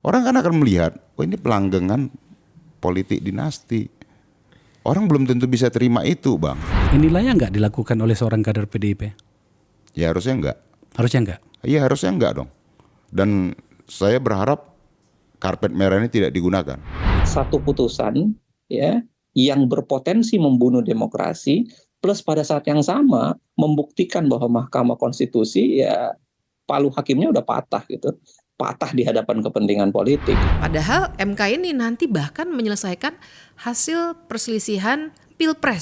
Orang kan akan melihat, oh ini pelanggengan politik dinasti. Orang belum tentu bisa terima itu, Bang. Ini layak nggak dilakukan oleh seorang kader PDIP? Ya harusnya enggak. Harusnya nggak. Iya harusnya enggak dong. Dan saya berharap karpet merah ini tidak digunakan. Satu putusan ya yang berpotensi membunuh demokrasi plus pada saat yang sama membuktikan bahwa Mahkamah Konstitusi ya palu hakimnya udah patah gitu. Patah di hadapan kepentingan politik. Padahal MK ini nanti bahkan menyelesaikan hasil perselisihan Pilpres.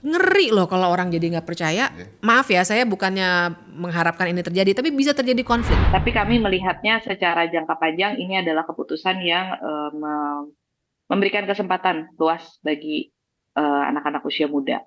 Ngeri loh kalau orang jadi nggak percaya. Maaf ya, saya bukannya mengharapkan ini terjadi, tapi bisa terjadi konflik. Tapi kami melihatnya secara jangka panjang ini adalah keputusan yang memberikan kesempatan luas bagi anak-anak usia muda.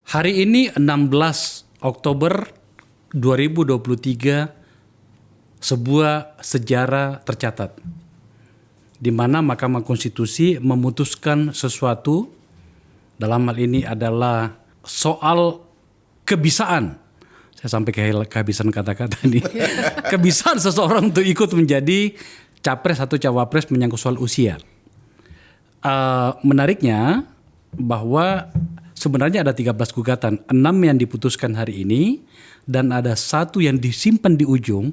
Hari ini 16 Oktober 2023 sebuah sejarah tercatat di mana Mahkamah Konstitusi memutuskan sesuatu, dalam hal ini adalah soal kebisaan. Saya sampai kehabisan kata-kata ini. Kebisaan seseorang untuk ikut menjadi capres atau cawapres menyangkut soal usia. Menariknya bahwa sebenarnya ada 13 gugatan, 6 yang diputuskan hari ini dan ada 1 yang disimpan di ujung.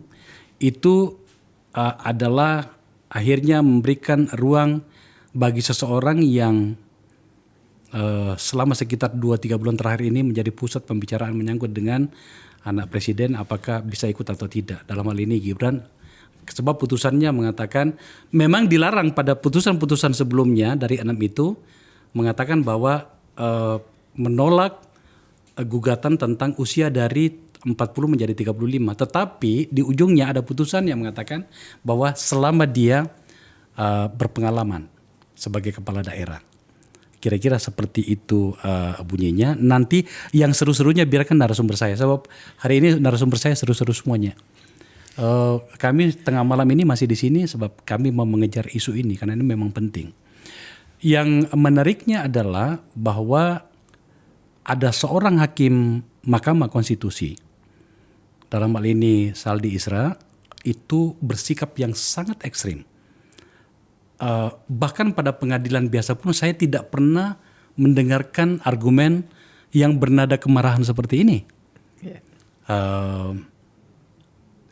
Itu adalah akhirnya memberikan ruang bagi seseorang yang selama sekitar 2-3 bulan terakhir ini menjadi pusat pembicaraan menyangkut dengan anak presiden apakah bisa ikut atau tidak. Dalam hal ini Gibran, sebab putusannya mengatakan memang dilarang pada putusan-putusan sebelumnya dari 6 itu mengatakan bahwa menolak gugatan tentang usia dari 40 menjadi 35. Tetapi di ujungnya ada putusan yang mengatakan bahwa selama dia berpengalaman sebagai kepala daerah. Kira-kira seperti itu bunyinya. Nanti yang seru-serunya biarkan narasumber saya. Sebab hari ini narasumber saya seru-seru semuanya. Kami tengah malam ini masih di sini sebab kami mau mengejar isu ini karena ini memang penting. Yang menariknya adalah bahwa ada seorang hakim Mahkamah Konstitusi, dalam hal ini Saldi Isra, itu bersikap yang sangat ekstrim. Bahkan pada pengadilan biasa pun saya tidak pernah mendengarkan argumen yang bernada kemarahan seperti ini.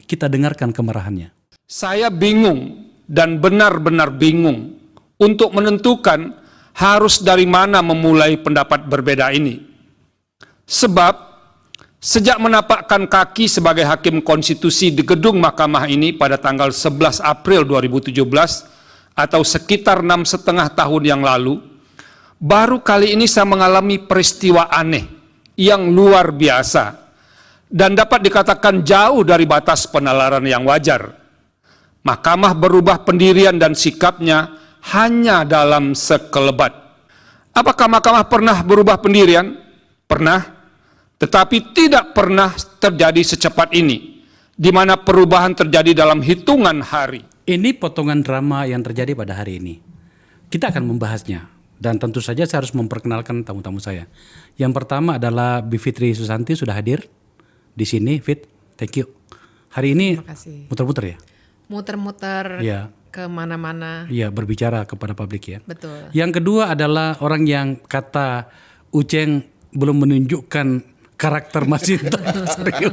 Kita dengarkan kemarahannya. Saya bingung dan benar-benar bingung untuk menentukan harus dari mana memulai pendapat berbeda ini. Sebab sejak menapakkan kaki sebagai hakim konstitusi di gedung mahkamah ini pada tanggal 11 April 2017 atau sekitar 6,5 tahun yang lalu, baru kali ini saya mengalami peristiwa aneh yang luar biasa dan dapat dikatakan jauh dari batas penalaran yang wajar. Mahkamah berubah pendirian dan sikapnya hanya dalam sekelebat. Apakah mahkamah pernah berubah pendirian? Pernah. Tetapi tidak pernah terjadi secepat ini, di mana perubahan terjadi dalam hitungan hari. Ini potongan drama yang terjadi pada hari ini. Kita akan membahasnya. Dan tentu saja saya harus memperkenalkan tamu-tamu saya. Yang pertama adalah Bivitri Susanti sudah hadir di sini. Fit, thank you. Hari ini muter-muter ya? Muter-muter ya, kemana-mana. Iya, berbicara kepada publik ya. Betul. Yang kedua adalah orang yang kata Uceng belum menunjukkan karakter Masinton Pasaribu.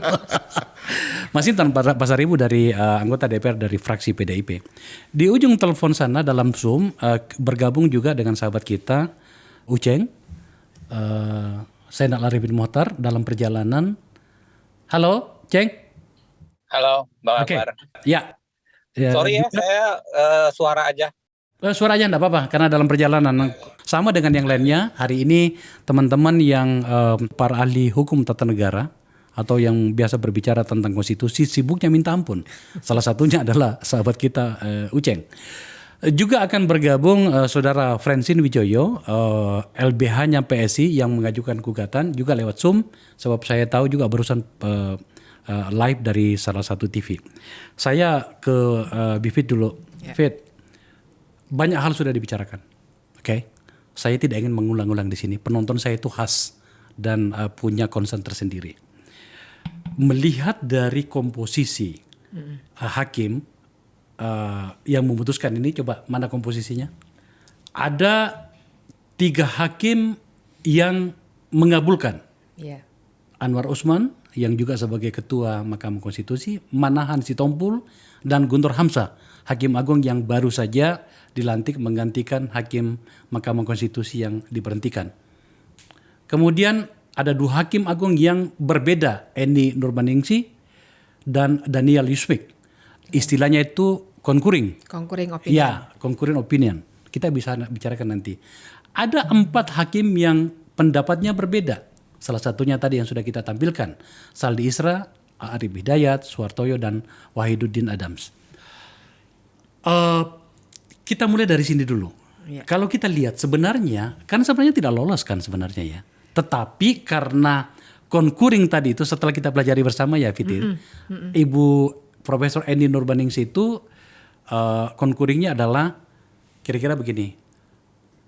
Masinton Pasaribu dari anggota DPR dari fraksi PDIP. Di ujung telepon sana dalam Zoom bergabung juga dengan sahabat kita Uceng, Zainal Arifin Mohtar dalam perjalanan. Halo, Ceng. Halo, Bang Akbar. Ya. Sorry ya, saya suara aja. Suaranya enggak apa-apa karena dalam perjalanan sama dengan yang lainnya. Hari ini teman-teman yang para ahli hukum tata negara atau yang biasa berbicara tentang konstitusi sibuknya minta ampun. Salah satunya adalah sahabat kita Uceng. Juga akan bergabung saudara Francine Wijoyo, LBH-nya PSI yang mengajukan gugatan juga lewat Zoom. Sebab saya tahu juga barusan live dari salah satu TV. Saya ke Bivit dulu. Fit, banyak hal sudah dibicarakan. Oke. Saya tidak ingin mengulang-ulang di sini. Penonton saya itu khas dan punya concern tersendiri. Melihat dari komposisi hakim yang memutuskan ini, coba mana komposisinya? Ada 3 hakim yang mengabulkan. Iya. Anwar Usman yang juga sebagai ketua Mahkamah Konstitusi, Manahan Sitompul, dan Guntur Hamzah, hakim agung yang baru saja dilantik menggantikan hakim Mahkamah Konstitusi yang diberhentikan. Kemudian ada 2 hakim agung yang berbeda, Eni Nurbaningsi dan Daniel Yusmik. Istilahnya itu concurring. Concurring opinion. Ya, concurring opinion. Kita bisa bicarakan nanti. Ada 4 hakim yang pendapatnya berbeda. Salah satunya tadi yang sudah kita tampilkan, Saldi Isra, Arif Hidayat, Suhartoyo, dan Wahiduddin Adams. Kita mulai dari sini dulu. Ya. Kalau kita lihat sebenarnya, kan sebenarnya tidak lolos kan sebenarnya ya. Tetapi karena concurring tadi itu setelah kita pelajari bersama ya Fitir, Ibu Profesor Eni Nurbaningsi itu concurringnya adalah kira-kira begini.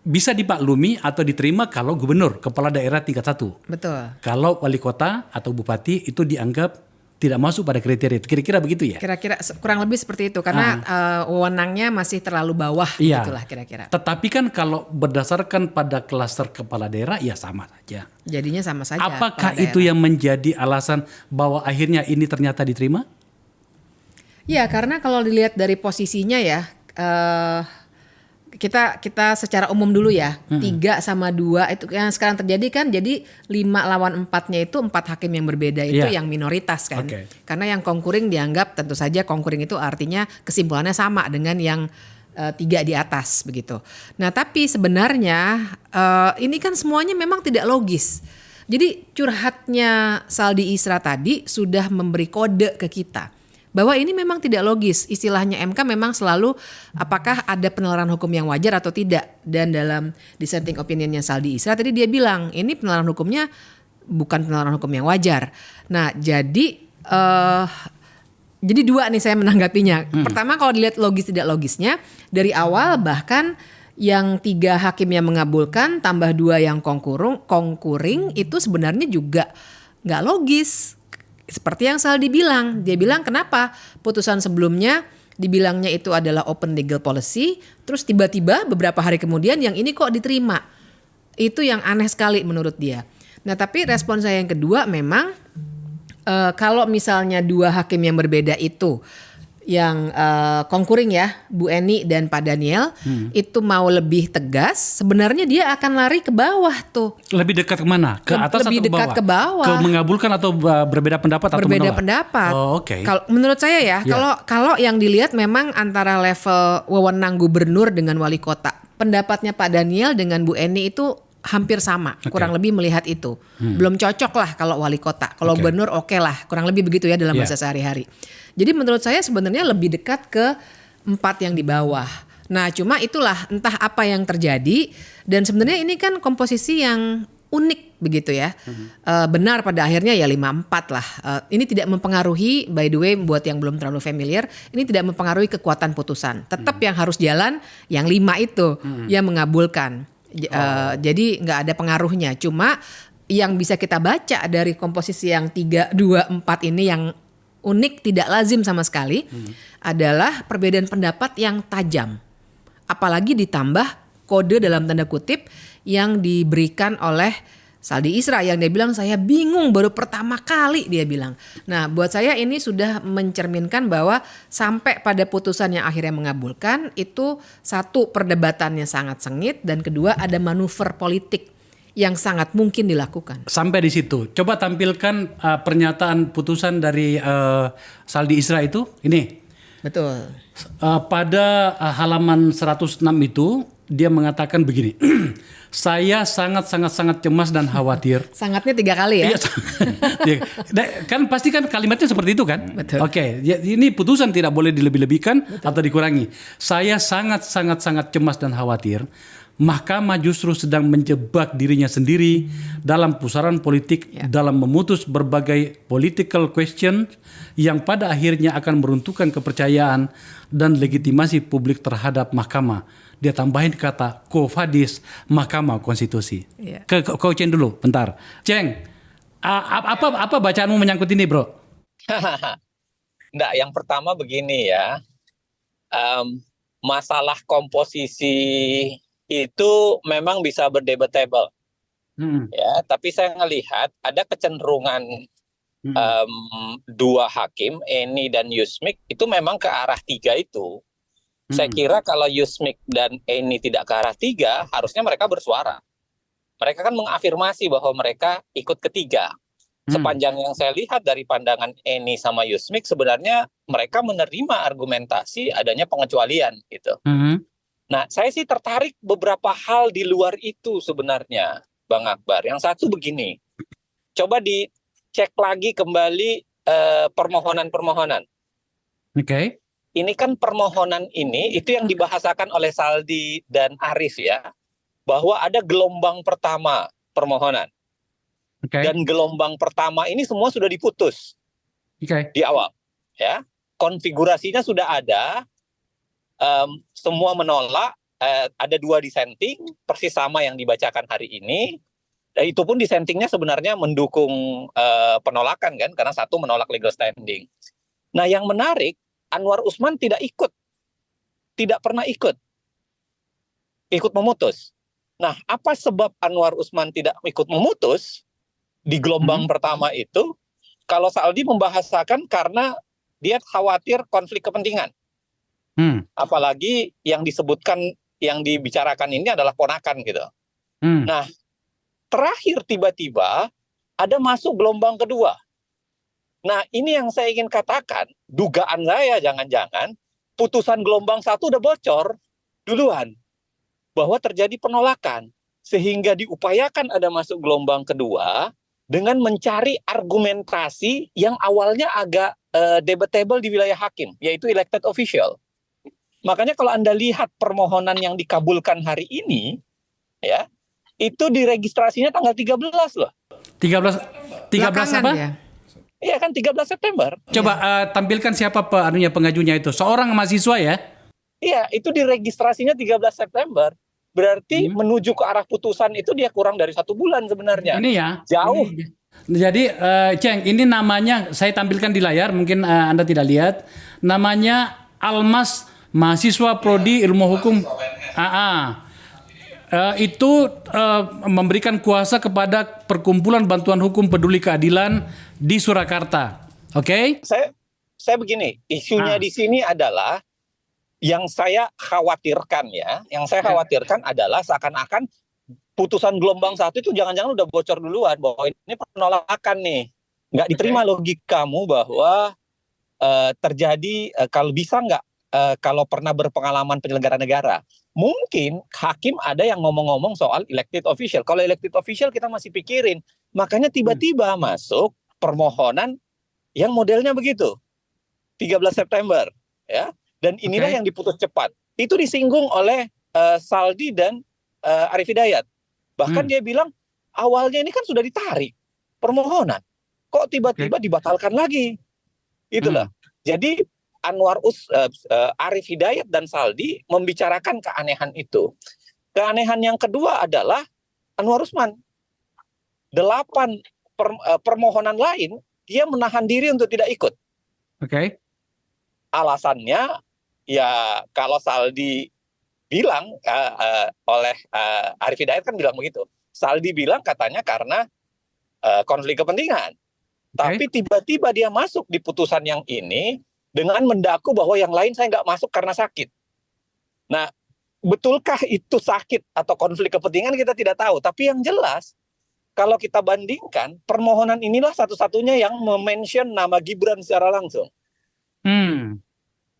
Bisa dimaklumi atau diterima kalau gubernur, kepala daerah tingkat 1. Betul. Kalau wali kota atau bupati itu dianggap tidak masuk pada kriteria itu. Kira-kira begitu ya? Kira-kira kurang lebih seperti itu karena wewenangnya masih terlalu bawah Iya. gitulah kira-kira. Tetapi kan kalau berdasarkan pada klaster kepala daerah ya sama saja. Jadinya sama saja. Apakah kepala itu daerah. yang menjadi alasan bahwa akhirnya ini ternyata diterima? Ya, karena kalau dilihat dari posisinya ya, kita secara umum dulu ya, 3 sama 2 itu yang sekarang terjadi kan, jadi 5 lawan 4-nya itu 4 hakim yang berbeda itu Iya. yang minoritas kan. Oke. Karena yang concurring dianggap tentu saja concurring itu artinya kesimpulannya sama dengan yang 3 di atas begitu. Nah tapi sebenarnya ini kan semuanya memang tidak logis. Jadi curhatnya Saldi Isra tadi sudah memberi kode ke kita bahwa ini memang tidak logis. Istilahnya MK memang selalu apakah ada penalaran hukum yang wajar atau tidak. Dan dalam dissenting opinionnya Saldi Isra tadi dia bilang ini penalaran hukumnya bukan penalaran hukum yang wajar. Nah jadi 2 nih saya menanggapinya. Pertama kalau dilihat logis tidak logisnya dari awal bahkan yang 3 hakim yang mengabulkan tambah 2 yang concurring itu sebenarnya juga nggak logis. Seperti yang Saldi bilang, dia bilang kenapa putusan sebelumnya dibilangnya itu adalah open legal policy, terus tiba-tiba beberapa hari kemudian yang ini kok diterima. Itu yang aneh sekali menurut dia. Nah tapi respon saya yang kedua memang kalau misalnya 2 hakim yang berbeda itu yang concurring ya, Bu Eni dan Pak Daniel itu mau lebih tegas, sebenarnya dia akan lari ke bawah tuh. Lebih dekat kemana? Ke atas lebih atau ke bawah? dekat ke bawah. Ke mengabulkan atau berbeda pendapat atau Berbeda menolak? pendapat. Oh, oke. Kalau menurut saya ya, kalau yang dilihat memang antara level wewenang gubernur dengan wali kota, pendapatnya Pak Daniel dengan Bu Eni itu hampir sama, kurang lebih melihat itu. Belum cocok lah kalau wali kota. Kalau gubernur oke lah, kurang lebih begitu ya dalam bahasa sehari-hari. Jadi menurut saya sebenarnya lebih dekat ke 4 yang di bawah. Nah cuma itulah entah apa yang terjadi dan sebenarnya ini kan komposisi yang unik begitu ya. Benar pada akhirnya ya 5-4 lah. Ini tidak mempengaruhi, by the way buat yang belum terlalu familiar, ini tidak mempengaruhi kekuatan putusan. Tetap yang harus jalan yang 5 itu yang mengabulkan. Jadi nggak ada pengaruhnya. Cuma yang bisa kita baca dari komposisi yang 3, 2, 4 ini yang unik tidak lazim sama sekali adalah perbedaan pendapat yang tajam. Apalagi ditambah kode dalam tanda kutip yang diberikan oleh Saldi Isra yang dia bilang saya bingung baru pertama kali dia bilang. Nah buat saya ini sudah mencerminkan bahwa sampai pada putusan yang akhirnya mengabulkan itu satu perdebatannya sangat sengit dan kedua ada manuver politik yang sangat mungkin dilakukan. Sampai di situ. Coba tampilkan pernyataan putusan dari Saldi Isra itu. Ini. Betul. Pada halaman 106 itu dia mengatakan begini. Saya sangat cemas dan khawatir. Sangatnya 3 kali ya. Kan pasti kan kalimatnya seperti itu kan? Betul. Oke, ini putusan tidak boleh dilebih-lebihkan atau dikurangi. Saya sangat cemas dan khawatir Mahkamah justru sedang menjebak dirinya sendiri dalam pusaran politik dalam memutus berbagai political question yang pada akhirnya akan meruntuhkan kepercayaan dan legitimasi publik terhadap mahkamah. Dia tambahin kata quo vadis Mahkamah Konstitusi. Ke Ceng dulu, bentar. Ceng, apa bacaanmu menyangkut ini, bro? Enggak, yang pertama begini ya. Masalah komposisi itu memang bisa berdebatable. Ya, tapi saya ngelihat ada kecenderungan dua hakim, Eni dan Yusmik, itu memang ke arah 3 itu. Saya kira kalau Yusmik dan Eni tidak ke arah 3, harusnya mereka bersuara. Mereka kan mengafirmasi bahwa mereka ikut ketiga. Sepanjang yang saya lihat dari pandangan Eni sama Yusmik, sebenarnya mereka menerima argumentasi adanya pengecualian gitu. Nah, saya sih tertarik beberapa hal di luar itu sebenarnya, Bang Akbar. Yang satu begini, coba dicek lagi kembali permohonan-permohonan. Oke. Ini kan permohonan ini, itu yang dibahasakan oleh Saldi dan Arif ya, bahwa ada gelombang pertama permohonan. Dan gelombang pertama ini semua sudah diputus di awal. Ya, konfigurasinya sudah ada, semua menolak, ada 2 dissenting, persis sama yang dibacakan hari ini. Itu pun dissentingnya sebenarnya mendukung penolakan kan, karena satu menolak legal standing. Nah, yang menarik, Anwar Usman tidak pernah ikut memutus. Nah, apa sebab Anwar Usman tidak ikut memutus di gelombang pertama itu? Kalau Saldi membahasakan karena dia khawatir konflik kepentingan. Apalagi yang disebutkan, yang dibicarakan ini adalah ponakan gitu. Nah, terakhir tiba-tiba ada masuk gelombang kedua. Nah, ini yang saya ingin katakan, dugaan saya jangan-jangan putusan gelombang 1 udah bocor duluan bahwa terjadi penolakan, sehingga diupayakan ada masuk gelombang kedua dengan mencari argumentasi yang awalnya agak debatable di wilayah hakim, yaitu elected official. Makanya kalau Anda lihat permohonan yang dikabulkan hari ini, ya, itu diregistrasinya tanggal 13 loh. 13 apa? Ya? Iya kan 13 September. Coba tampilkan siapa pengajunya itu. Seorang mahasiswa ya? Iya, itu diregistrasinya 13 September. Berarti menuju ke arah putusan itu dia kurang dari 1 bulan sebenarnya. Ini ya. Jauh. Jadi Ceng, ini namanya saya tampilkan di layar, mungkin Anda tidak lihat. Namanya Almas, mahasiswa Prodi Ilmu Hukum AA. Itu memberikan kuasa kepada Perkumpulan Bantuan Hukum Peduli Keadilan di Surakarta. Oke? Saya begini, isunya di sini adalah yang saya khawatirkan ya. Yang saya khawatirkan adalah seakan-akan putusan gelombang 1 itu jangan-jangan udah bocor duluan bahwa ini penolakan nih. Nggak diterima logikamu bahwa terjadi kalau bisa nggak kalau pernah berpengalaman penyelenggara negara. Mungkin hakim ada yang ngomong-ngomong soal elected official. Kalau elected official kita masih pikirin. Makanya tiba-tiba masuk permohonan yang modelnya begitu. 13 September. Ya. Dan inilah yang diputus cepat. Itu disinggung oleh Saldi dan Arif Hidayat. Bahkan dia bilang, awalnya ini kan sudah ditarik permohonan. Kok tiba-tiba dibatalkan lagi? Itulah. Jadi Arif Hidayat dan Saldi membicarakan keanehan itu. Keanehan yang kedua adalah Anwar Usman. 8 permohonan lain, dia menahan diri untuk tidak ikut. Alasannya, ya kalau Saldi bilang, oleh Arif Hidayat kan bilang begitu. Saldi bilang katanya karena konflik kepentingan. Tapi tiba-tiba dia masuk di putusan yang ini, dengan mendaku bahwa yang lain saya nggak masuk karena sakit. Nah, betulkah itu sakit atau konflik kepentingan kita tidak tahu. Tapi yang jelas, kalau kita bandingkan, permohonan inilah satu-satunya yang mention nama Gibran secara langsung.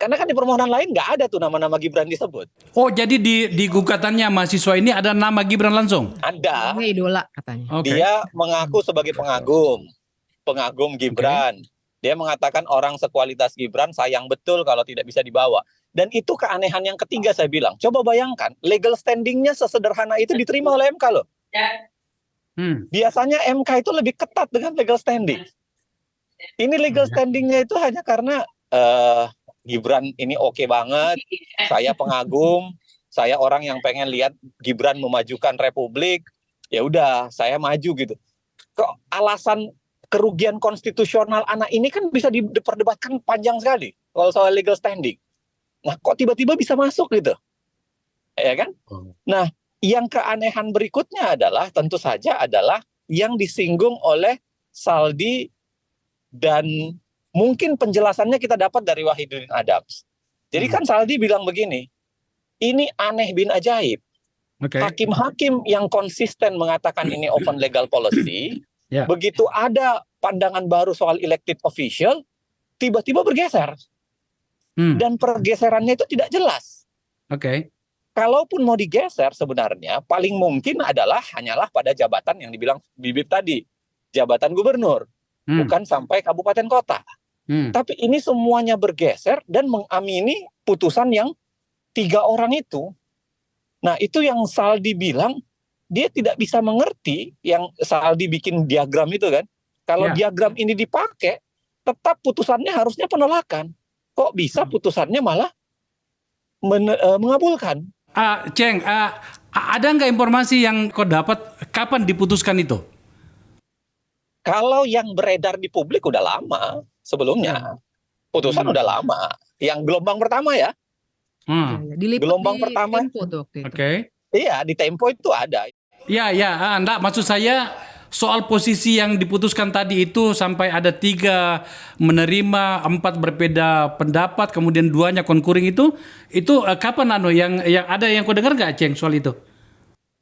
Karena kan di permohonan lain nggak ada tuh nama-nama Gibran disebut. Oh, jadi di gugatannya mahasiswa ini ada nama Gibran langsung? Ada. Ini idola katanya. Dia mengaku sebagai pengagum Gibran. Dia mengatakan orang sekualitas Gibran sayang betul kalau tidak bisa dibawa. Dan itu keanehan yang ketiga saya bilang. Coba bayangkan, legal standing-nya sesederhana itu diterima oleh MK loh. Biasanya MK itu lebih ketat dengan legal standing. Ini legal standing-nya itu hanya karena Gibran ini oke banget, saya pengagum, saya orang yang pengen lihat Gibran memajukan Republik, ya udah saya maju gitu. Kok alasan kerugian konstitusional anak ini kan bisa diperdebatkan panjang sekali kalau soal legal standing. Nah, kok tiba-tiba bisa masuk gitu? Ya kan? Nah, yang keanehan berikutnya adalah tentu saja adalah yang disinggung oleh Saldi dan mungkin penjelasannya kita dapat dari Wahidudin Adams. Jadi kan Saldi bilang begini, ini aneh bin ajaib. Hakim-hakim yang konsisten mengatakan ini open legal policy, begitu ada pandangan baru soal elected official, tiba-tiba bergeser. Dan pergeserannya itu tidak jelas. Kalaupun mau digeser sebenarnya, paling mungkin hanyalah pada jabatan yang dibilang Bibip tadi, jabatan gubernur, bukan sampai kabupaten kota. Tapi ini semuanya bergeser dan mengamini putusan yang 3 orang itu. Nah, itu yang Saldi bilang, dia tidak bisa mengerti, yang Saldi bikin diagram itu kan. Kalau diagram ini dipakai, tetap putusannya harusnya penolakan. Kok bisa putusannya malah mengabulkan? Ceng, ada nggak informasi yang kau dapat kapan diputuskan itu? Kalau yang beredar di publik udah lama sebelumnya. Putusan udah lama. Yang gelombang pertama ya. Gelombang pertama. Iya, di Tempo itu ada. Enggak, maksud saya soal posisi yang diputuskan tadi itu sampai ada 3 menerima, 4 berbeda pendapat, kemudian 2-nya konkuring itu kapan yang ada yang kau dengar nggak, Ceng, soal itu?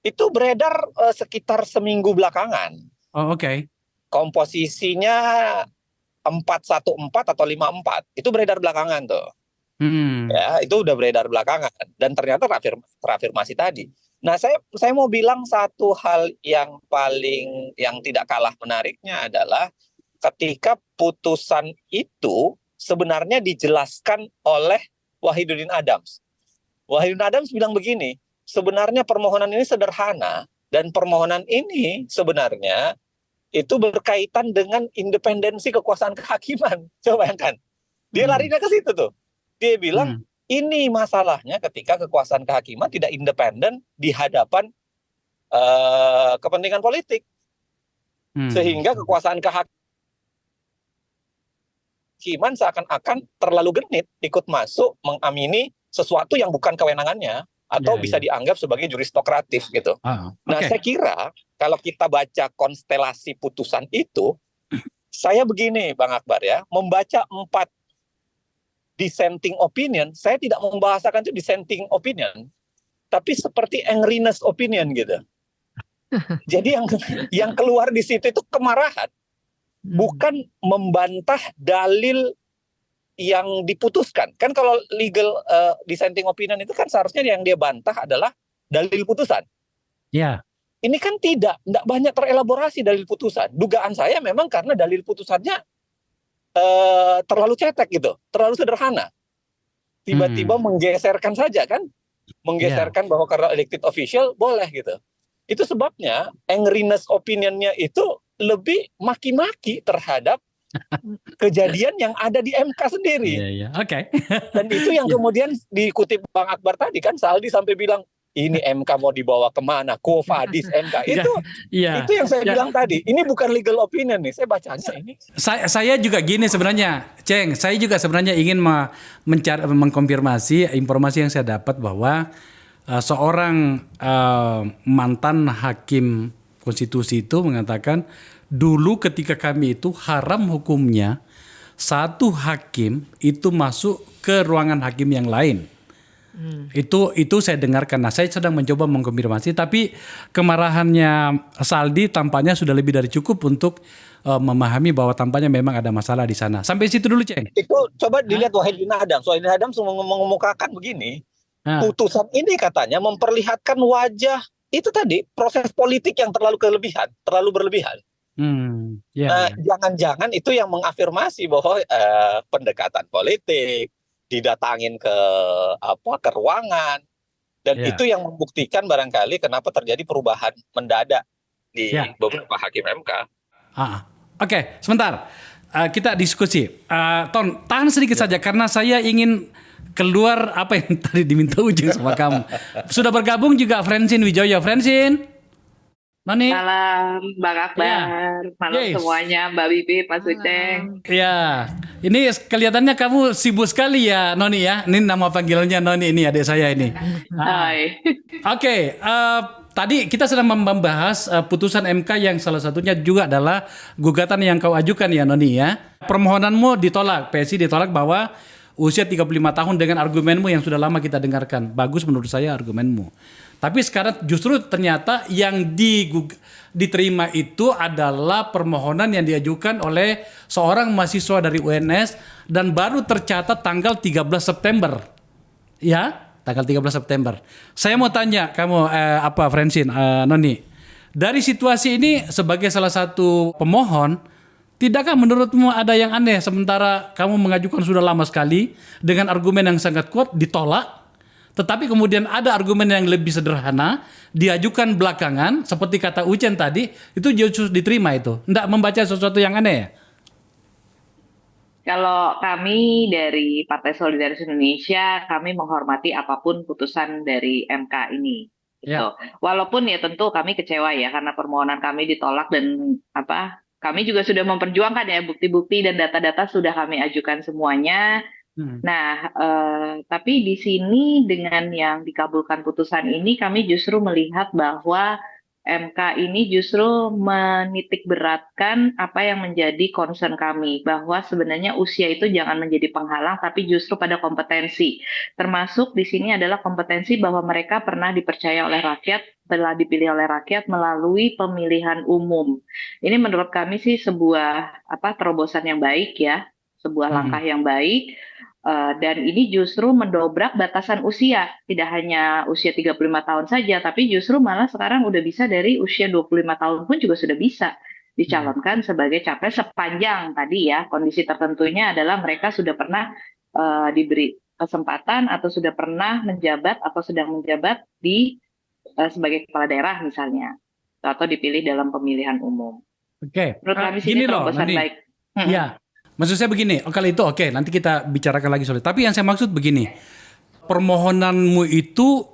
Itu beredar sekitar seminggu belakangan. Komposisinya 4-1-4 atau 5-4 itu beredar belakangan tuh. Ya, itu udah beredar belakangan dan ternyata terafirmasi tadi. Nah, saya mau bilang satu hal yang tidak kalah menariknya adalah ketika putusan itu sebenarnya dijelaskan oleh Wahidudin Adams. Wahidudin Adams bilang begini, sebenarnya permohonan ini sederhana dan permohonan ini sebenarnya itu berkaitan dengan independensi kekuasaan kehakiman. Coba bayangkan. Dia larinya ke situ tuh. Dia bilang, ini masalahnya ketika kekuasaan kehakiman tidak independen di hadapan kepentingan politik. Sehingga kekuasaan kehakiman seakan-akan terlalu genit ikut masuk mengamini sesuatu yang bukan kewenangannya atau bisa dianggap sebagai juristokratif gitu. Nah, saya kira kalau kita baca konstelasi putusan itu, saya begini Bang Akbar ya, membaca 4 dissenting opinion, saya tidak membahasakan itu dissenting opinion, tapi seperti angriness opinion gitu. Jadi yang keluar di situ itu kemarahan, bukan membantah dalil yang diputuskan. Kan kalau legal dissenting opinion itu kan seharusnya yang dia bantah adalah dalil putusan. Ini kan tidak banyak terelaborasi dalil putusan. Dugaan saya memang karena dalil putusannya terlalu cetek gitu, terlalu sederhana. Tiba-tiba menggeserkan saja kan, menggeserkan bahwa karena elected official boleh gitu. Itu sebabnya angriness opinionnya itu lebih maki-maki terhadap kejadian yang ada di MK sendiri. Dan itu yang kemudian dikutip Bang Akbar tadi kan, Saldi sampai bilang, ini MK mau dibawa kemana? Quo vadis MK. Itu yang saya bilang tadi. Ini bukan legal opinion nih. Saya bacanya ini. Saya juga gini sebenarnya, Ceng. Saya juga sebenarnya ingin mengkonfirmasi informasi yang saya dapat bahwa seorang mantan hakim konstitusi itu mengatakan dulu ketika kami itu haram hukumnya satu hakim itu masuk ke ruangan hakim yang lain. Itu saya dengarkan. Nah, saya sedang mencoba mengkonfirmasi, tapi kemarahannya Saldi tampaknya sudah lebih dari cukup untuk memahami bahwa tampaknya memang ada masalah di sana. Sampai situ dulu, Ceng. Itu coba dilihat Wahidudin Adams. Wahidudin Adams mengemukakan begini. Putusan ini katanya memperlihatkan wajah itu tadi, proses politik yang terlalu berlebihan. Ya. Jangan-jangan itu yang mengafirmasi bahwa pendekatan politik, didatangin ke ruangan, dan Ya. itu yang membuktikan barangkali kenapa terjadi perubahan mendadak di Ya. beberapa hakim MK. Oke, sebentar. Kita diskusi. Ton, tahan sedikit saja karena saya ingin keluar apa yang tadi diminta Ujung sama kamu. Sudah bergabung juga Francine Wijoyo. Francine, Noni. Malam, Bang Akbar. Malam Yes. semuanya, Mbak Bibi, Mas Uceng. Ya, ini kelihatannya kamu sibuk sekali ya, Noni ya. Ini nama panggilannya Noni, ini adik saya ini. Hai. Oke, tadi kita sedang membahas putusan MK yang salah satunya juga adalah gugatan yang kau ajukan ya, Noni ya. Permohonanmu ditolak, PSI ditolak bahwa usia 35 tahun dengan argumenmu yang sudah lama kita dengarkan. Bagus menurut saya argumenmu. Tapi sekarang justru ternyata yang diterima itu adalah permohonan yang diajukan oleh seorang mahasiswa dari UNS dan baru tercatat tanggal 13 September. Ya, tanggal 13 September. Saya mau tanya kamu Francine, Noni. Dari situasi ini sebagai salah satu pemohon, tidakkah menurutmu ada yang aneh sementara kamu mengajukan sudah lama sekali dengan argumen yang sangat kuat ditolak? Tetapi kemudian ada argumen yang lebih sederhana diajukan belakangan seperti kata Ucen tadi, itu justru diterima itu. Tidak membaca sesuatu yang aneh ya? Kalau kami dari Partai Solidaritas Indonesia, kami menghormati apapun putusan dari MK ini. Gitu. Walaupun ya tentu kami kecewa ya karena permohonan kami ditolak dan kami juga sudah memperjuangkan ya bukti-bukti dan data-data sudah kami ajukan semuanya. Nah, tapi di sini dengan yang dikabulkan putusan ini kami justru melihat bahwa MK ini justru menitik beratkan apa yang menjadi concern kami, bahwa sebenarnya usia itu jangan menjadi penghalang tapi justru pada kompetensi. Termasuk di sini adalah kompetensi bahwa mereka pernah dipercaya oleh rakyat, telah dipilih oleh rakyat melalui pemilihan umum. Ini menurut kami sih sebuah terobosan yang baik ya, sebuah langkah yang baik. Dan ini justru mendobrak batasan usia, tidak hanya usia 35 tahun saja, tapi justru malah sekarang udah bisa dari usia 25 tahun pun juga sudah bisa dicalonkan sebagai capres sepanjang tadi ya, kondisi tertentunya adalah mereka sudah pernah diberi kesempatan atau sudah pernah menjabat atau sedang menjabat sebagai kepala daerah misalnya, atau dipilih dalam pemilihan umum. Oke. Menurut kami sini terobosan baik. Ya. Maksud saya begini, kalau itu oke, nanti kita bicarakan lagi soal. Tapi yang saya maksud begini, permohonanmu itu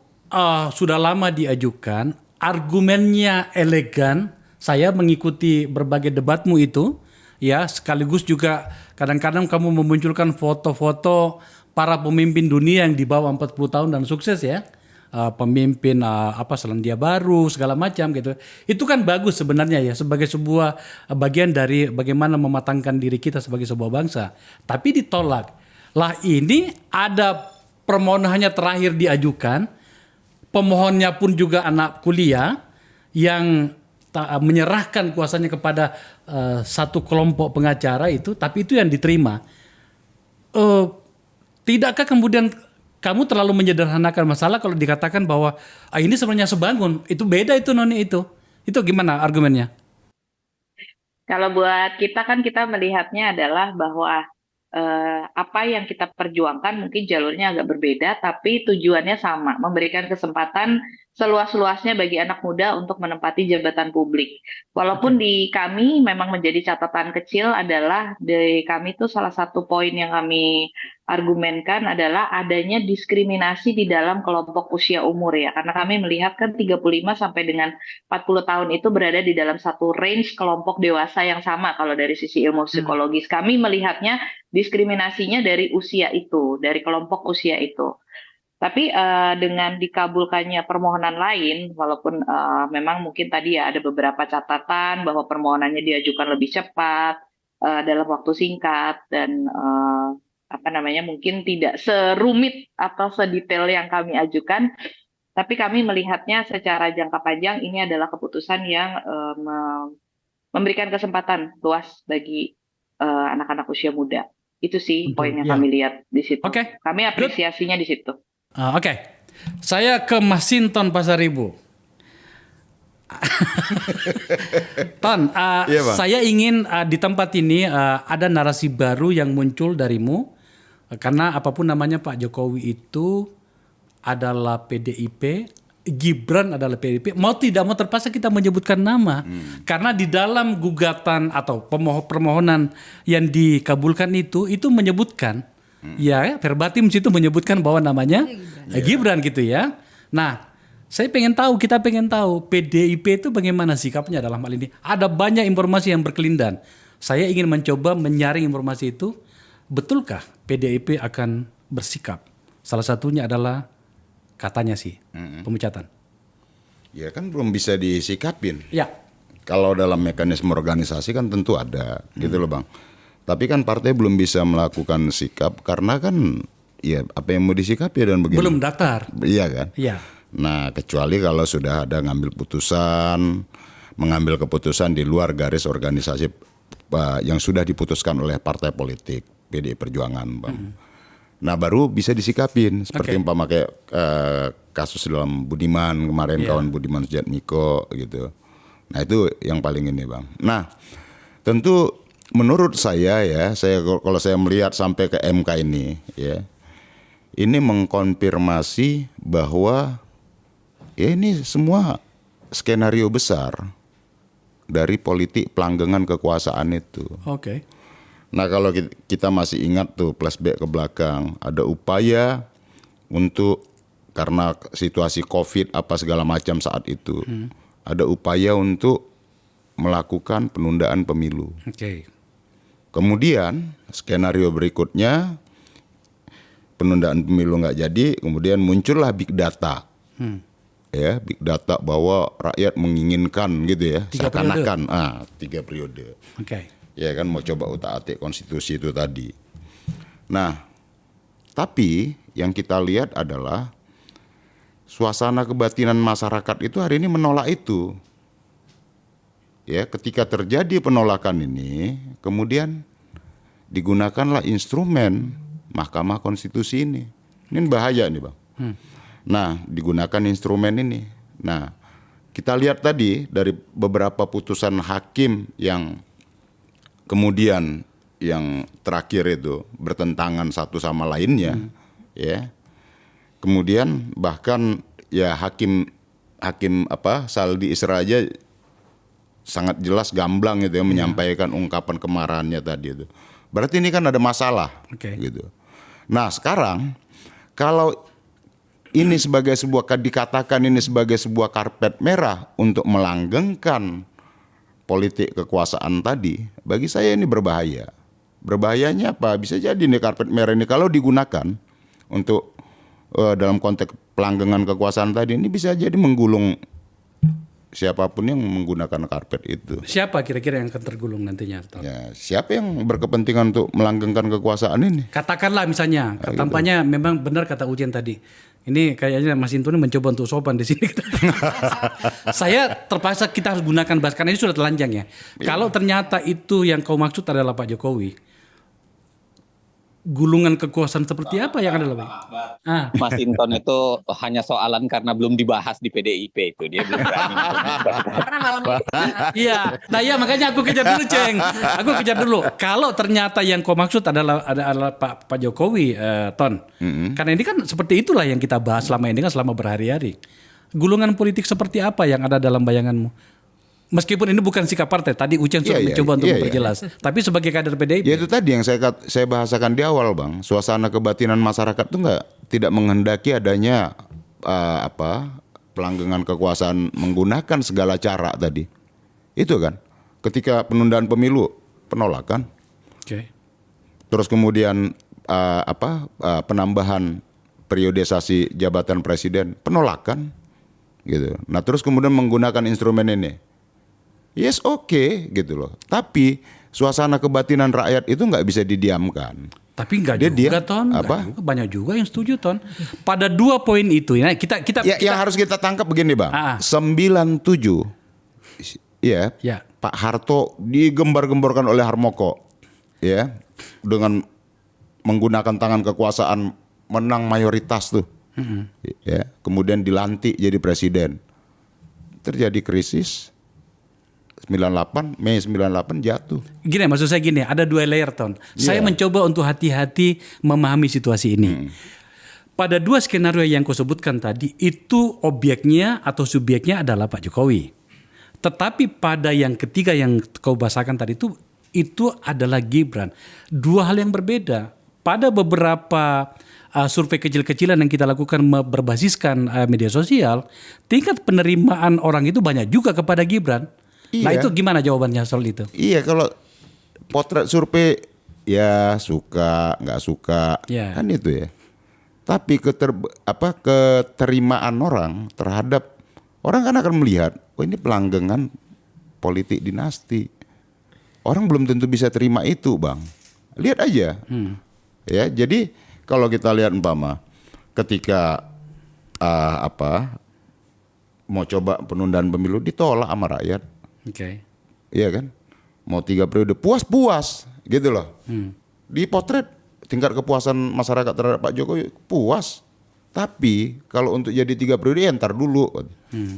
sudah lama diajukan, argumennya elegan. Saya mengikuti berbagai debatmu itu, ya sekaligus juga kadang-kadang kamu memunculkan foto-foto para pemimpin dunia yang di bawah 40 tahun dan sukses ya. Pemimpin Selandia Baru segala macam gitu. Itu kan bagus sebenarnya ya sebagai sebuah bagian dari bagaimana mematangkan diri kita sebagai sebuah bangsa. Tapi ditolak. Lah ini ada permohonannya terakhir diajukan, pemohonnya pun juga anak kuliah yang menyerahkan kuasanya kepada satu kelompok pengacara itu, tapi itu yang diterima. Tidakkah kemudian kamu terlalu menyederhanakan masalah kalau dikatakan bahwa ini sebenarnya sebangun, itu beda itu Noni itu gimana argumennya? Kalau buat kita kan kita melihatnya adalah bahwa apa yang kita perjuangkan mungkin jalurnya agak berbeda, tapi tujuannya sama, memberikan kesempatan seluas-luasnya bagi anak muda untuk menempati jabatan publik. Walaupun di kami memang menjadi catatan kecil adalah di kami itu salah satu poin yang kami argumenkan adalah adanya diskriminasi di dalam kelompok usia umur ya. Karena kami melihat kan 35 sampai dengan 40 tahun itu berada di dalam satu range kelompok dewasa yang sama kalau dari sisi ilmu psikologis. Kami melihatnya diskriminasinya dari usia itu, dari kelompok usia itu. Tapi dengan dikabulkannya permohonan lain, walaupun memang mungkin tadi ya ada beberapa catatan bahwa permohonannya diajukan lebih cepat, dalam waktu singkat, dan mungkin tidak serumit atau sedetail yang kami ajukan, tapi kami melihatnya secara jangka panjang ini adalah keputusan yang memberikan kesempatan luas bagi anak-anak usia muda. Itu sih poin yang kami lihat di situ. Kami apresiasinya di situ. Saya ke Mas Sinton Pasaribu. Ton, Iya, Bang. saya ingin di tempat ini ada narasi baru yang muncul darimu. Karena apapun namanya Pak Jokowi itu adalah PDIP, Gibran adalah PDIP. Mau tidak mau terpaksa kita menyebutkan nama. Karena di dalam gugatan atau permohonan yang dikabulkan itu menyebutkan, ya verbatim situ menyebutkan bahwa namanya Gibran gitu ya. Nah, kita pengen tahu PDIP itu bagaimana sikapnya dalam hal ini. Ada banyak informasi yang berkelindan. Saya ingin mencoba menyaring informasi itu. Betulkah PDIP akan bersikap? Salah satunya adalah katanya sih pemecatan. Ya kan belum bisa disikapin. Ya. Kalau dalam mekanisme organisasi kan tentu ada, gitu loh Bang. Tapi kan partai belum bisa melakukan sikap karena kan ya apa yang mau disikapi dan begini. Belum daftar. Iya kan? Iya. Nah, kecuali kalau sudah ada mengambil keputusan di luar garis organisasi yang sudah diputuskan oleh partai politik, PDI Perjuangan, Bang. Nah, baru bisa disikapin seperti umpama kayak kasus dalam Budiman kemarin, kawan Budiman Sujatmiko gitu. Nah, itu yang paling ini, Bang. Nah, tentu menurut saya kalau saya melihat sampai ke MK ini ya, ini mengkonfirmasi bahwa ya ini semua skenario besar dari politik pelanggengan kekuasaan itu. Oke. Nah, kalau kita masih ingat tuh flashback ke belakang, ada upaya untuk karena situasi COVID apa segala macam saat itu, ada upaya untuk melakukan penundaan pemilu. Oke. Kemudian skenario berikutnya penundaan pemilu nggak jadi, kemudian muncullah big data. Ya, big data bahwa rakyat menginginkan gitu ya, 3 seakan-akan 3 periode. Oke. Ya kan mau coba utak-atik konstitusi itu tadi. Nah, tapi yang kita lihat adalah suasana kebatinan masyarakat itu hari ini menolak itu. Ya, ketika terjadi penolakan ini, kemudian digunakanlah instrumen Mahkamah Konstitusi ini. Ini bahaya nih, Bang. Nah, digunakan instrumen ini. Nah, kita lihat tadi dari beberapa putusan hakim yang kemudian yang terakhir itu bertentangan satu sama lainnya, ya. Kemudian bahkan ya hakim Saldi Isra aja sangat jelas gamblang gitu ya menyampaikan ungkapan kemarahannya tadi itu. Berarti ini kan ada masalah, gitu. Nah, sekarang kalau ini dikatakan ini sebagai sebuah karpet merah untuk melanggengkan politik kekuasaan tadi, bagi saya ini berbahaya. Berbahayanya apa? Bisa jadi nih karpet merah ini kalau digunakan untuk dalam konteks pelanggengan kekuasaan tadi, ini bisa jadi menggulung siapapun yang menggunakan karpet itu. Siapa kira-kira yang akan tergulung nantinya? Ya, siapa yang berkepentingan untuk melanggengkan kekuasaan ini? Katakanlah misalnya, tampaknya memang benar kata Ujian tadi. Ini kayaknya Mas Intu ini mencoba untuk sopan di sini. Saya terpaksa kita harus gunakan bahasa karena ini sudah telanjang ya. Kalau ternyata itu yang kau maksud adalah Pak Jokowi, gulungan kekuasaan seperti apa yang ada Pak? Mas Inton itu hanya soalan karena belum dibahas di PDIP itu, dia belum berani. Karena malam ini. Iya, nah iya makanya aku kejar dulu, Ceng. Aku kejar dulu. Kalau ternyata yang kau maksud adalah Pak Jokowi, Ton. Karena ini kan seperti itulah yang kita bahas selama ini kan selama berhari-hari. Gulungan politik seperti apa yang ada dalam bayanganmu? Meskipun ini bukan sikap partai, tadi Ucen sudah mencoba untuk memperjelas. Tapi sebagai kader PDIP. Ya itu tadi yang saya bahasakan di awal, Bang. Suasana kebatinan masyarakat itu tidak menghendaki adanya pelanggengan kekuasaan menggunakan segala cara tadi. Itu kan. Ketika penundaan pemilu, penolakan. Terus kemudian penambahan periodisasi jabatan presiden, penolakan. Gitu. Nah, terus kemudian menggunakan instrumen ini. Yes, oke, gitu loh. Tapi suasana kebatinan rakyat itu nggak bisa didiamkan. Tapi nggak juga, Ton. Juga, banyak juga yang setuju, Ton. Pada 2 poin itu, ya kita yang harus kita tangkap begini, Bang. 97, ya, Pak Harto digembar-gemborkan oleh Harmoko, ya, dengan menggunakan tangan kekuasaan menang mayoritas tuh, ya, kemudian dilantik jadi presiden. terjadi krisis Mei 98 jatuh. Gini, maksud saya gini, ada 2 layer, Ton. Saya mencoba untuk hati-hati memahami situasi ini. Pada 2 skenario yang kau sebutkan tadi, itu objeknya atau subjeknya adalah Pak Jokowi. Tetapi pada yang ketiga yang kau bahasakan tadi itu adalah Gibran. 2 hal yang berbeda. Pada beberapa survei kecil-kecilan yang kita lakukan berbasiskan media sosial, tingkat penerimaan orang itu banyak juga kepada Gibran. Nah itu gimana jawabannya soal itu? Iya, kalau potret survei ya suka, nggak suka, kan itu ya. Tapi keterimaan orang terhadap orang kan akan melihat, oh ini pelanggengan politik dinasti. Orang belum tentu bisa terima itu, Bang. Lihat aja. Ya, jadi kalau kita lihat umpama ketika mau coba penundaan pemilu ditolak sama rakyat. Iya kan? Mau 3 periode puas-puas gitu loh. Dipotret tingkat kepuasan masyarakat terhadap Pak Jokowi puas. Tapi kalau untuk jadi 3 periode ya ntar dulu.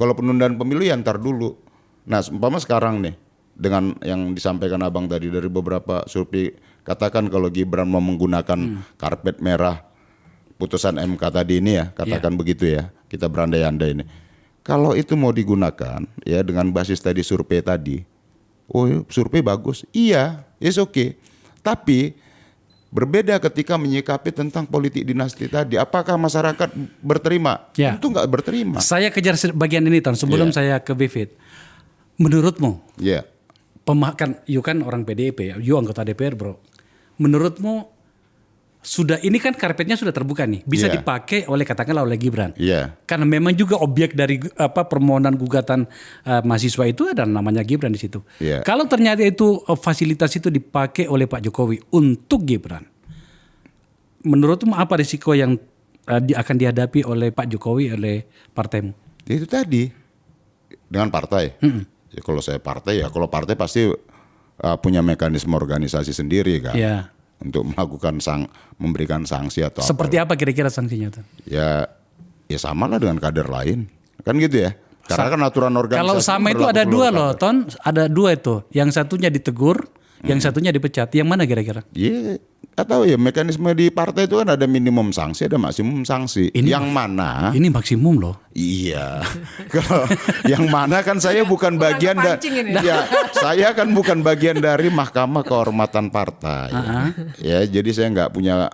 Kalau penundaan pemilu ya ntar dulu. Nah, umpama sekarang nih dengan yang disampaikan Abang tadi dari beberapa survei, katakan kalau Gibran mau menggunakan karpet merah putusan MK tadi ini ya, katakan begitu ya. Kita berandai-andai ini. Kalau itu mau digunakan ya dengan basis tadi survei tadi, oh survei bagus, iya, it's okay. Tapi berbeda ketika menyikapi tentang politik dinasti tadi. Apakah masyarakat berterima? Tentu nggak berterima. Saya kejar bagian ini, Tan, sebelum saya ke Bivit. Menurutmu, you kan orang PDIP, you anggota DPR, bro. Menurutmu ini kan karpetnya sudah terbuka nih, bisa dipakai katakanlah oleh Gibran. Karena memang juga objek dari permohonan gugatan mahasiswa itu ada namanya Gibran di situ. Kalau ternyata itu fasilitas itu dipakai oleh Pak Jokowi untuk Gibran, menurutmu apa risiko yang akan dihadapi oleh Pak Jokowi oleh partaimu? Itu tadi dengan partai. Ya, kalau saya partai kalau partai pasti punya mekanisme organisasi sendiri kan. Untuk melakukan memberikan sanksi atau seperti apa kira-kira sanksinya tuh? Ya sama lah dengan kader lain, kan gitu ya. Karena kan aturan organisasi. Kalau sama itu ada 2 loh, Ton. Ada 2 itu. Yang satunya ditegur, yang satunya dipecat. Yang mana kira-kira? Iya, atau ya mekanisme di partai itu kan ada minimum sanksi, ada maksimum sanksi. Yang mana? Ini maksimum loh. Iya. Kalau yang mana kan saya bukan bagian saya kan bukan bagian dari Mahkamah Kehormatan Partai. Ya, jadi saya nggak punya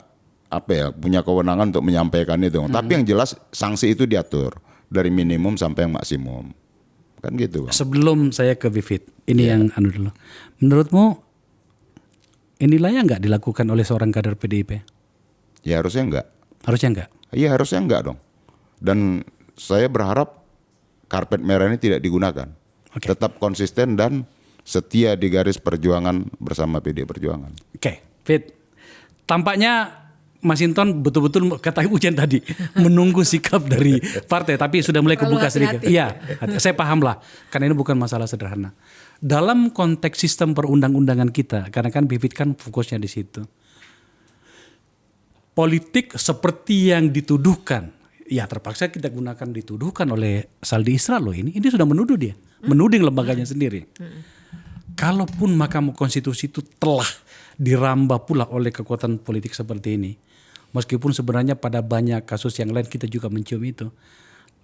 punya kewenangan untuk menyampaikan itu. Tapi yang jelas sanksi itu diatur dari minimum sampai yang maksimum. Kan gitu, Bang. Sebelum saya ke Bivit, ini yang dulu. Menurutmu ini layak nggak dilakukan oleh seorang kader PDIP? Ya harusnya enggak. Harusnya enggak? Iya harusnya enggak dong. Dan saya berharap karpet merah ini tidak digunakan. Tetap konsisten dan setia di garis perjuangan bersama PD Perjuangan. Fit. Tampaknya Mas Hinton betul-betul kata Ujian tadi menunggu sikap dari partai, tapi sudah mulai kebuka sedikit. Iya, saya paham lah, karena ini bukan masalah sederhana. Dalam konteks sistem perundang-undangan kita, karena kan Bivit kan fokusnya di situ. Politik seperti yang dituduhkan, ya terpaksa kita gunakan dituduhkan oleh Saldi Isra loh ini sudah menuduh dia, menuding lembaganya sendiri. Kalaupun Mahkamah Konstitusi itu telah dirambah pula oleh kekuatan politik seperti ini, meskipun sebenarnya pada banyak kasus yang lain kita juga mencium itu,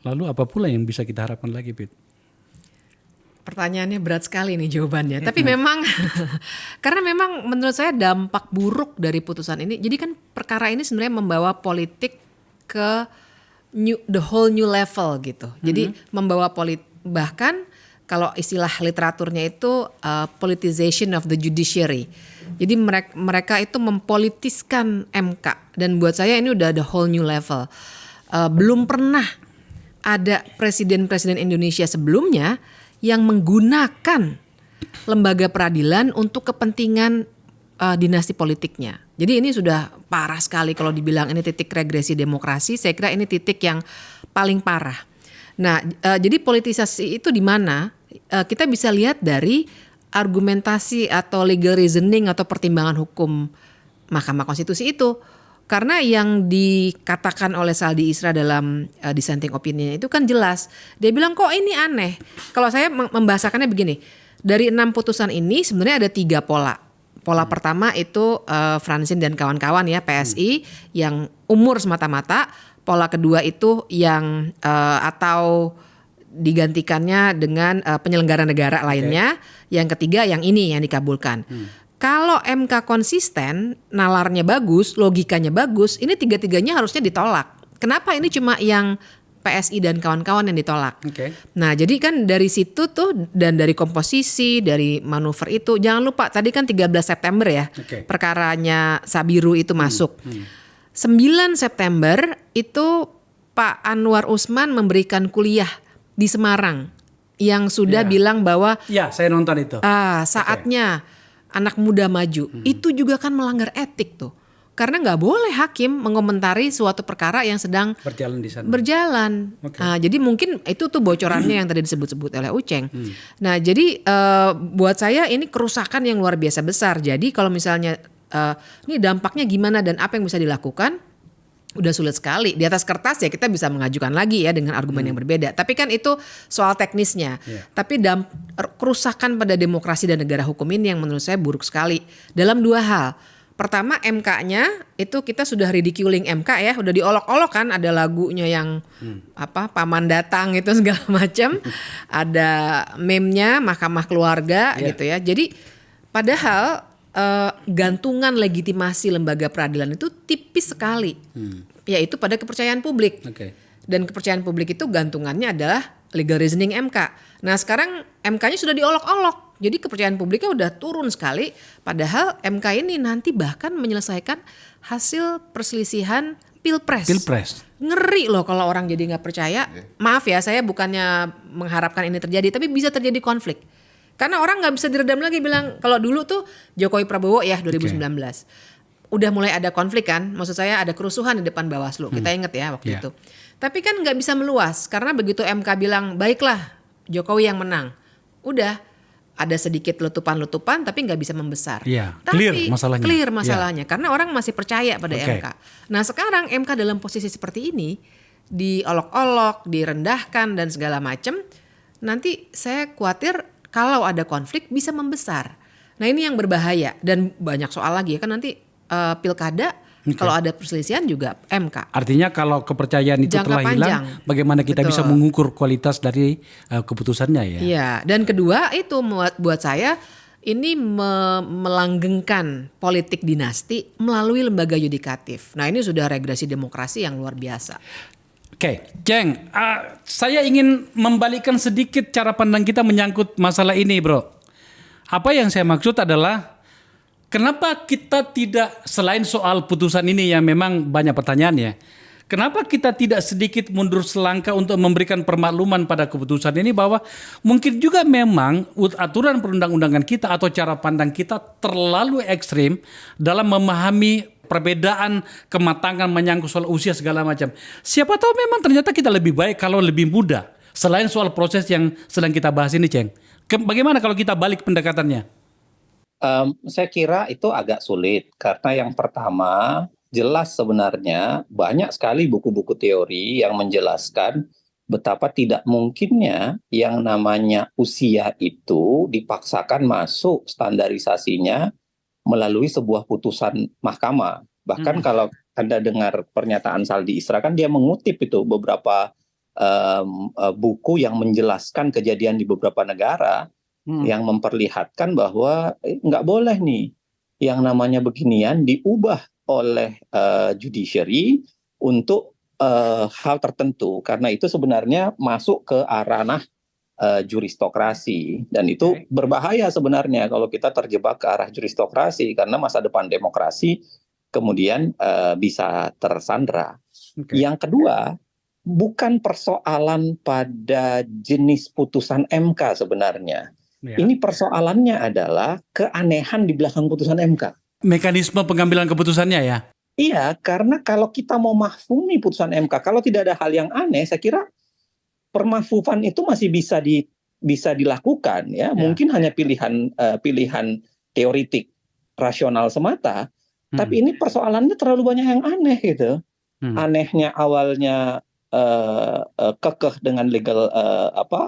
lalu apa pula yang bisa kita harapkan lagi, Pit? Pertanyaannya berat sekali nih jawabannya. Tapi memang karena memang menurut saya dampak buruk dari putusan ini. Jadi kan perkara ini sebenarnya membawa politik ke the whole new level gitu. Jadi membawa bahkan kalau istilah literaturnya itu politicization of the judiciary. Jadi mereka itu mempolitiskan MK, dan buat saya ini udah the whole new level. Belum pernah ada presiden-presiden Indonesia sebelumnya yang menggunakan lembaga peradilan untuk kepentingan dinasti politiknya. Jadi ini sudah parah sekali kalau dibilang ini titik regresi demokrasi. Saya kira ini titik yang paling parah. Nah, jadi politisasi itu di mana? Kita bisa lihat dari argumentasi atau legal reasoning atau pertimbangan hukum Mahkamah Konstitusi itu. Karena yang dikatakan oleh Saldi Isra dalam dissenting opinion itu kan jelas. Dia bilang kok ini aneh. Kalau saya membahasakannya begini, dari 6 putusan ini sebenarnya ada 3 pola. Pola pertama itu Francine dan kawan-kawan ya PSI yang umur semata-mata. Pola kedua itu yang atau digantikannya dengan penyelenggara negara lainnya. Yang ketiga yang ini yang dikabulkan. Kalau MK konsisten, nalarnya bagus, logikanya bagus, ini 3-tiganya harusnya ditolak. Kenapa ini cuma yang PSI dan kawan-kawan yang ditolak? Nah, jadi kan dari situ tuh dan dari komposisi, dari manuver itu, jangan lupa tadi kan 13 September ya, perkaranya Sabiru itu masuk. 9 September itu Pak Anwar Usman memberikan kuliah di Semarang yang sudah bilang bahwa saya nonton itu. Saatnya anak muda maju. Itu juga kan melanggar etik tuh. Karena nggak boleh hakim mengomentari suatu perkara yang sedang berjalan di sana. Nah, jadi mungkin itu tuh bocorannya yang tadi disebut-sebut oleh Uceng. Nah, jadi buat saya ini kerusakan yang luar biasa besar. Jadi kalau misalnya ini dampaknya gimana dan apa yang bisa dilakukan? Udah sulit sekali. Di atas kertas ya kita bisa mengajukan lagi ya dengan argumen yang berbeda. Tapi kan itu soal teknisnya. Tapi kerusakan pada demokrasi dan negara hukum ini yang menurut saya buruk sekali. Dalam 2 hal. Pertama MK-nya itu kita sudah ridiculing MK ya. Udah diolok-olok kan. Ada lagunya yang paman datang itu segala macam. Ada meme-nya Mahkamah Keluarga gitu ya. Jadi padahal gantungan legitimasi lembaga peradilan itu tipis sekali, yaitu pada kepercayaan publik. Dan kepercayaan publik itu gantungannya adalah legal reasoning MK. Nah sekarang MK-nya sudah diolok-olok, jadi kepercayaan publiknya udah turun sekali. Padahal MK ini nanti bahkan menyelesaikan hasil perselisihan pilpres. Ngeri loh kalau orang jadi nggak percaya. Maaf ya, saya bukannya mengharapkan ini terjadi, tapi bisa terjadi konflik. Karena orang nggak bisa diredam lagi bilang kalau dulu tuh Jokowi Prabowo ya 2019 udah mulai ada konflik kan, maksud saya ada kerusuhan di depan Bawaslu, kita ingat ya waktu itu. Tapi kan nggak bisa meluas karena begitu MK bilang baiklah Jokowi yang menang, udah ada sedikit letupan-letupan tapi nggak bisa membesar. Clear masalahnya. Karena orang masih percaya pada MK. Nah sekarang MK dalam posisi seperti ini diolok-olok, direndahkan dan segala macam. Nanti saya khawatir kalau ada konflik bisa membesar. Nah ini yang berbahaya dan banyak soal lagi ya kan nanti pilkada kalau ada perselisihan juga MK. Artinya kalau kepercayaan itu Jangka telah panjang. hilang, bagaimana kita bisa mengukur kualitas dari keputusannya ya? Iya. Dan kedua itu buat saya ini melanggengkan politik dinasti melalui lembaga yudikatif. Nah ini sudah regresi demokrasi yang luar biasa. Oke, Ceng, saya ingin membalikkan sedikit cara pandang kita menyangkut masalah ini, bro. Apa yang saya maksud adalah kenapa kita tidak, selain soal putusan ini yang memang banyak pertanyaan ya, kenapa kita tidak sedikit mundur selangkah untuk memberikan permakluman pada keputusan ini bahwa mungkin juga memang aturan perundang-undangan kita atau cara pandang kita terlalu ekstrim dalam memahami perbedaan kematangan menyangkut soal usia segala macam. Siapa tahu memang ternyata kita lebih baik kalau lebih muda. Selain soal proses yang sedang kita bahas ini, Ceng. Bagaimana kalau kita balik pendekatannya? Saya kira itu agak sulit. Karena yang pertama, jelas sebenarnya banyak sekali buku-buku teori yang menjelaskan betapa tidak mungkinnya yang namanya usia itu dipaksakan masuk standarisasinya melalui sebuah putusan mahkamah. Bahkan kalau Anda dengar pernyataan Saldi Isra kan dia mengutip itu beberapa buku yang menjelaskan kejadian di beberapa negara yang memperlihatkan bahwa nggak boleh nih yang namanya beginian diubah oleh judiciary untuk hal tertentu. Karena itu sebenarnya masuk ke ranah juristokrasi dan itu berbahaya sebenarnya kalau kita terjebak ke arah juristokrasi karena masa depan demokrasi kemudian bisa tersandra. Yang kedua, bukan persoalan pada jenis putusan MK sebenarnya. Ini persoalannya adalah keanehan di belakang putusan MK. Mekanisme pengambilan keputusannya ya? Iya, karena kalau kita mau mahfumi putusan MK, kalau tidak ada hal yang aneh, saya kira permahfufan itu masih bisa dilakukan ya. Mungkin hanya pilihan teoritik rasional semata, Tapi ini persoalannya terlalu banyak yang aneh gitu. Anehnya awalnya kekeh dengan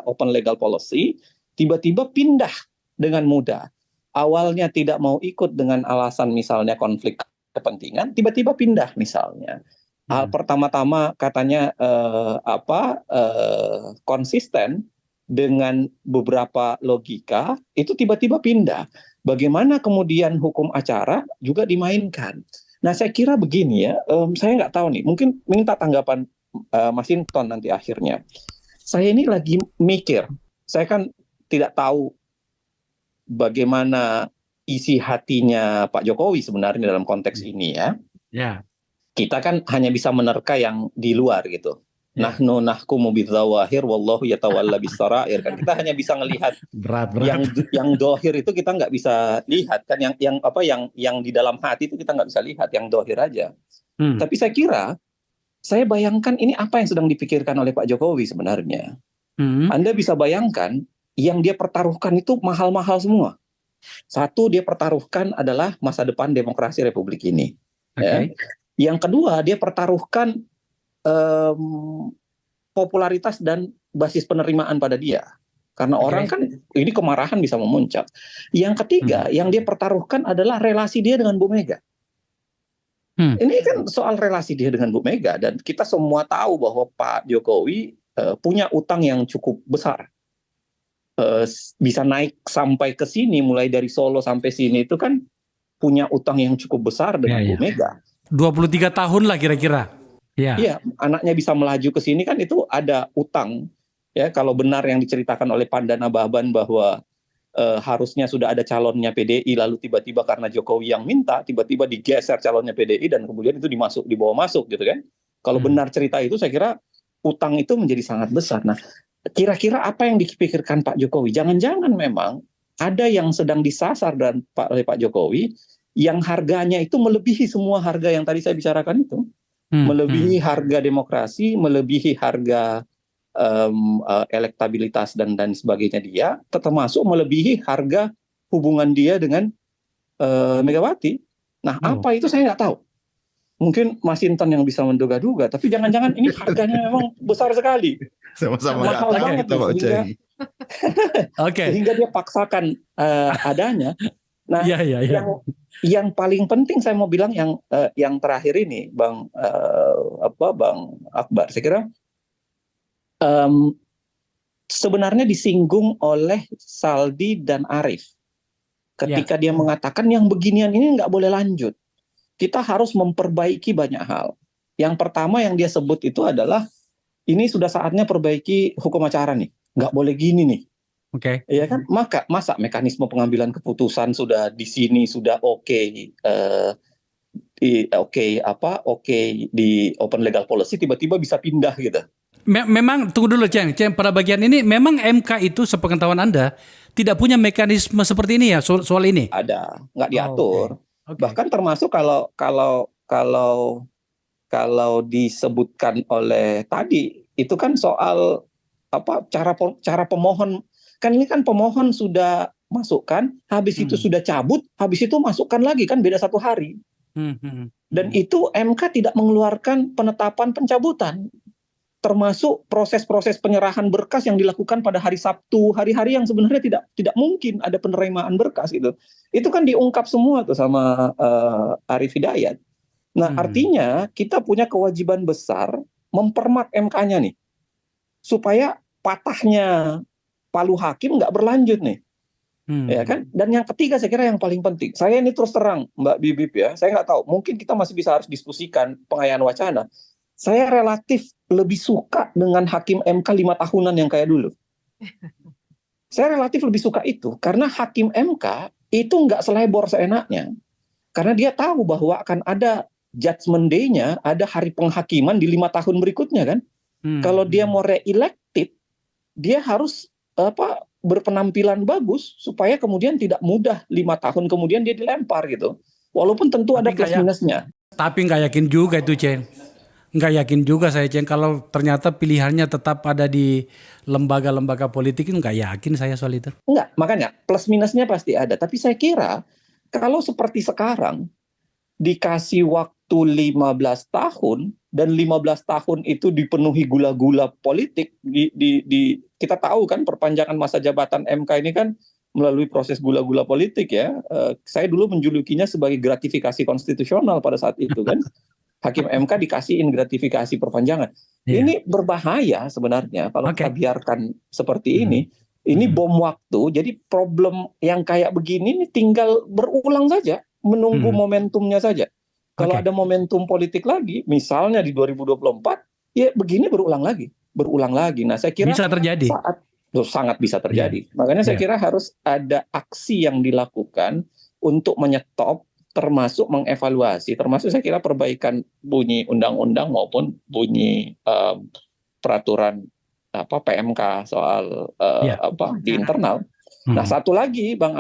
open legal policy, tiba-tiba pindah dengan mudah. Awalnya tidak mau ikut dengan alasan misalnya konflik kepentingan, tiba-tiba pindah misalnya. Hal pertama-tama katanya konsisten dengan beberapa logika, itu tiba-tiba pindah. Bagaimana kemudian hukum acara juga dimainkan. Nah, saya kira begini ya, saya nggak tahu nih, mungkin minta tanggapan Mas Hinton nanti akhirnya. Saya ini lagi mikir, saya kan tidak tahu bagaimana isi hatinya Pak Jokowi sebenarnya dalam konteks ini ya. Ya. Kita kan hanya bisa menerka yang di luar gitu. Nahnu nahkumu bidzawahir wallahu yatawalla bisarair, kan kita hanya bisa ngelihat Berat. yang dohir itu kita nggak bisa lihat kan, yang di dalam hati itu kita nggak bisa lihat, yang dohir aja. Tapi saya bayangkan ini apa yang sedang dipikirkan oleh Pak Jokowi sebenarnya. Anda bisa bayangkan yang dia pertaruhkan itu mahal-mahal semua. Satu, dia pertaruhkan adalah masa depan demokrasi Republik ini. Ya. Yang kedua, dia pertaruhkan popularitas dan basis penerimaan pada dia. Karena orang kan ini kemarahan bisa memuncak. Yang ketiga, yang dia pertaruhkan adalah relasi dia dengan Bu Mega. Ini kan soal relasi dia dengan Bu Mega, dan kita semua tahu bahwa Pak Jokowi punya utang yang cukup besar. Bisa naik sampai ke sini, mulai dari Solo sampai sini itu kan punya utang yang cukup besar dengan Bu Mega. 23 tahun lah kira-kira. Iya, anaknya bisa melaju ke sini kan itu ada utang. Ya, kalau benar yang diceritakan oleh Pandana Baban bahwa harusnya sudah ada calonnya PDI, lalu tiba-tiba karena Jokowi yang minta, tiba-tiba digeser calonnya PDI dan kemudian itu dibawa masuk gitu kan. Kalau benar cerita itu, saya kira utang itu menjadi sangat besar. Nah, kira-kira apa yang dipikirkan Pak Jokowi? Jangan-jangan memang ada yang sedang disasar oleh Pak Jokowi yang harganya itu melebihi semua harga yang tadi saya bicarakan itu. Melebihi harga demokrasi, melebihi harga elektabilitas dan sebagainya dia, termasuk melebihi harga hubungan dia dengan Megawati. Nah, apa itu saya nggak tahu. Mungkin Mas Hinton yang bisa menduga-duga, tapi jangan-jangan ini harganya memang besar sekali. Sama-sama mahal banget kita, Pak Ceng. Sehingga dia paksakan adanya. Nah, yang paling penting saya mau bilang yang terakhir ini, Bang Akbar, saya kira sebenarnya disinggung oleh Saldi dan Arief ketika dia mengatakan yang beginian ini nggak boleh lanjut. Kita harus memperbaiki banyak hal. Yang pertama yang dia sebut itu adalah ini sudah saatnya perbaiki hukum acara nih, nggak boleh gini nih. Ya kan, masa mekanisme pengambilan keputusan sudah di sini sudah oke di open legal policy, tiba-tiba bisa pindah gitu. Memang tunggu dulu Ceng, pada bagian ini memang MK itu sepengetahuan Anda tidak punya mekanisme seperti ini ya soal ini? Ada, nggak diatur. Bahkan termasuk kalau disebutkan oleh tadi itu kan soal cara pemohon. Kan ini kan pemohon sudah masukkan, habis itu sudah cabut, habis itu masukkan lagi, kan beda 1 hari. Dan itu MK tidak mengeluarkan penetapan pencabutan, termasuk proses-proses penyerahan berkas yang dilakukan pada hari Sabtu, hari-hari yang sebenarnya tidak mungkin ada penerimaan berkas itu. Itu kan diungkap semua tuh sama Arief Hidayat. Nah, artinya kita punya kewajiban besar mempermak MK-nya nih, supaya patahnya palu hakim nggak berlanjut nih. Ya kan? Dan yang ketiga saya kira yang paling penting. Saya ini terus terang Mbak Bibip ya, saya nggak tahu, mungkin kita masih bisa harus diskusikan pengayaan wacana. Saya relatif lebih suka dengan hakim MK 5 tahunan yang kayak dulu. Saya relatif lebih suka itu karena hakim MK itu nggak selebor seenaknya. Karena dia tahu bahwa akan ada judgment day-nya, ada hari penghakiman di 5 tahun berikutnya kan. Kalau dia mau re-elected, dia harus berpenampilan bagus supaya kemudian tidak mudah 5 tahun kemudian dia dilempar gitu. Walaupun tentu ada plus minusnya. Tapi nggak yakin juga itu Ceng. Nggak yakin juga saya Ceng kalau ternyata pilihannya tetap ada di lembaga-lembaga politik, itu nggak yakin saya soal itu. Enggak, makanya plus minusnya pasti ada. Tapi saya kira kalau seperti sekarang dikasih waktu 15 tahun dan 15 tahun itu dipenuhi gula-gula politik kita tahu kan perpanjangan masa jabatan MK ini kan melalui proses gula-gula politik ya. Saya dulu menjulukinya sebagai gratifikasi konstitusional pada saat itu kan. Hakim MK dikasihin gratifikasi perpanjangan. Ini berbahaya sebenarnya kalau kita biarkan seperti ini. Ini bom waktu. Jadi problem yang kayak begini ini tinggal berulang saja, menunggu momentumnya saja. Kalau ada momentum politik lagi, misalnya di 2024, ya begini berulang lagi. Nah, saya kira bisa terjadi. Sangat bisa terjadi. Makanya saya kira harus ada aksi yang dilakukan untuk menyetop, termasuk mengevaluasi, termasuk saya kira perbaikan bunyi undang-undang maupun bunyi peraturan PMK soal di internal. Nah, satu lagi Bang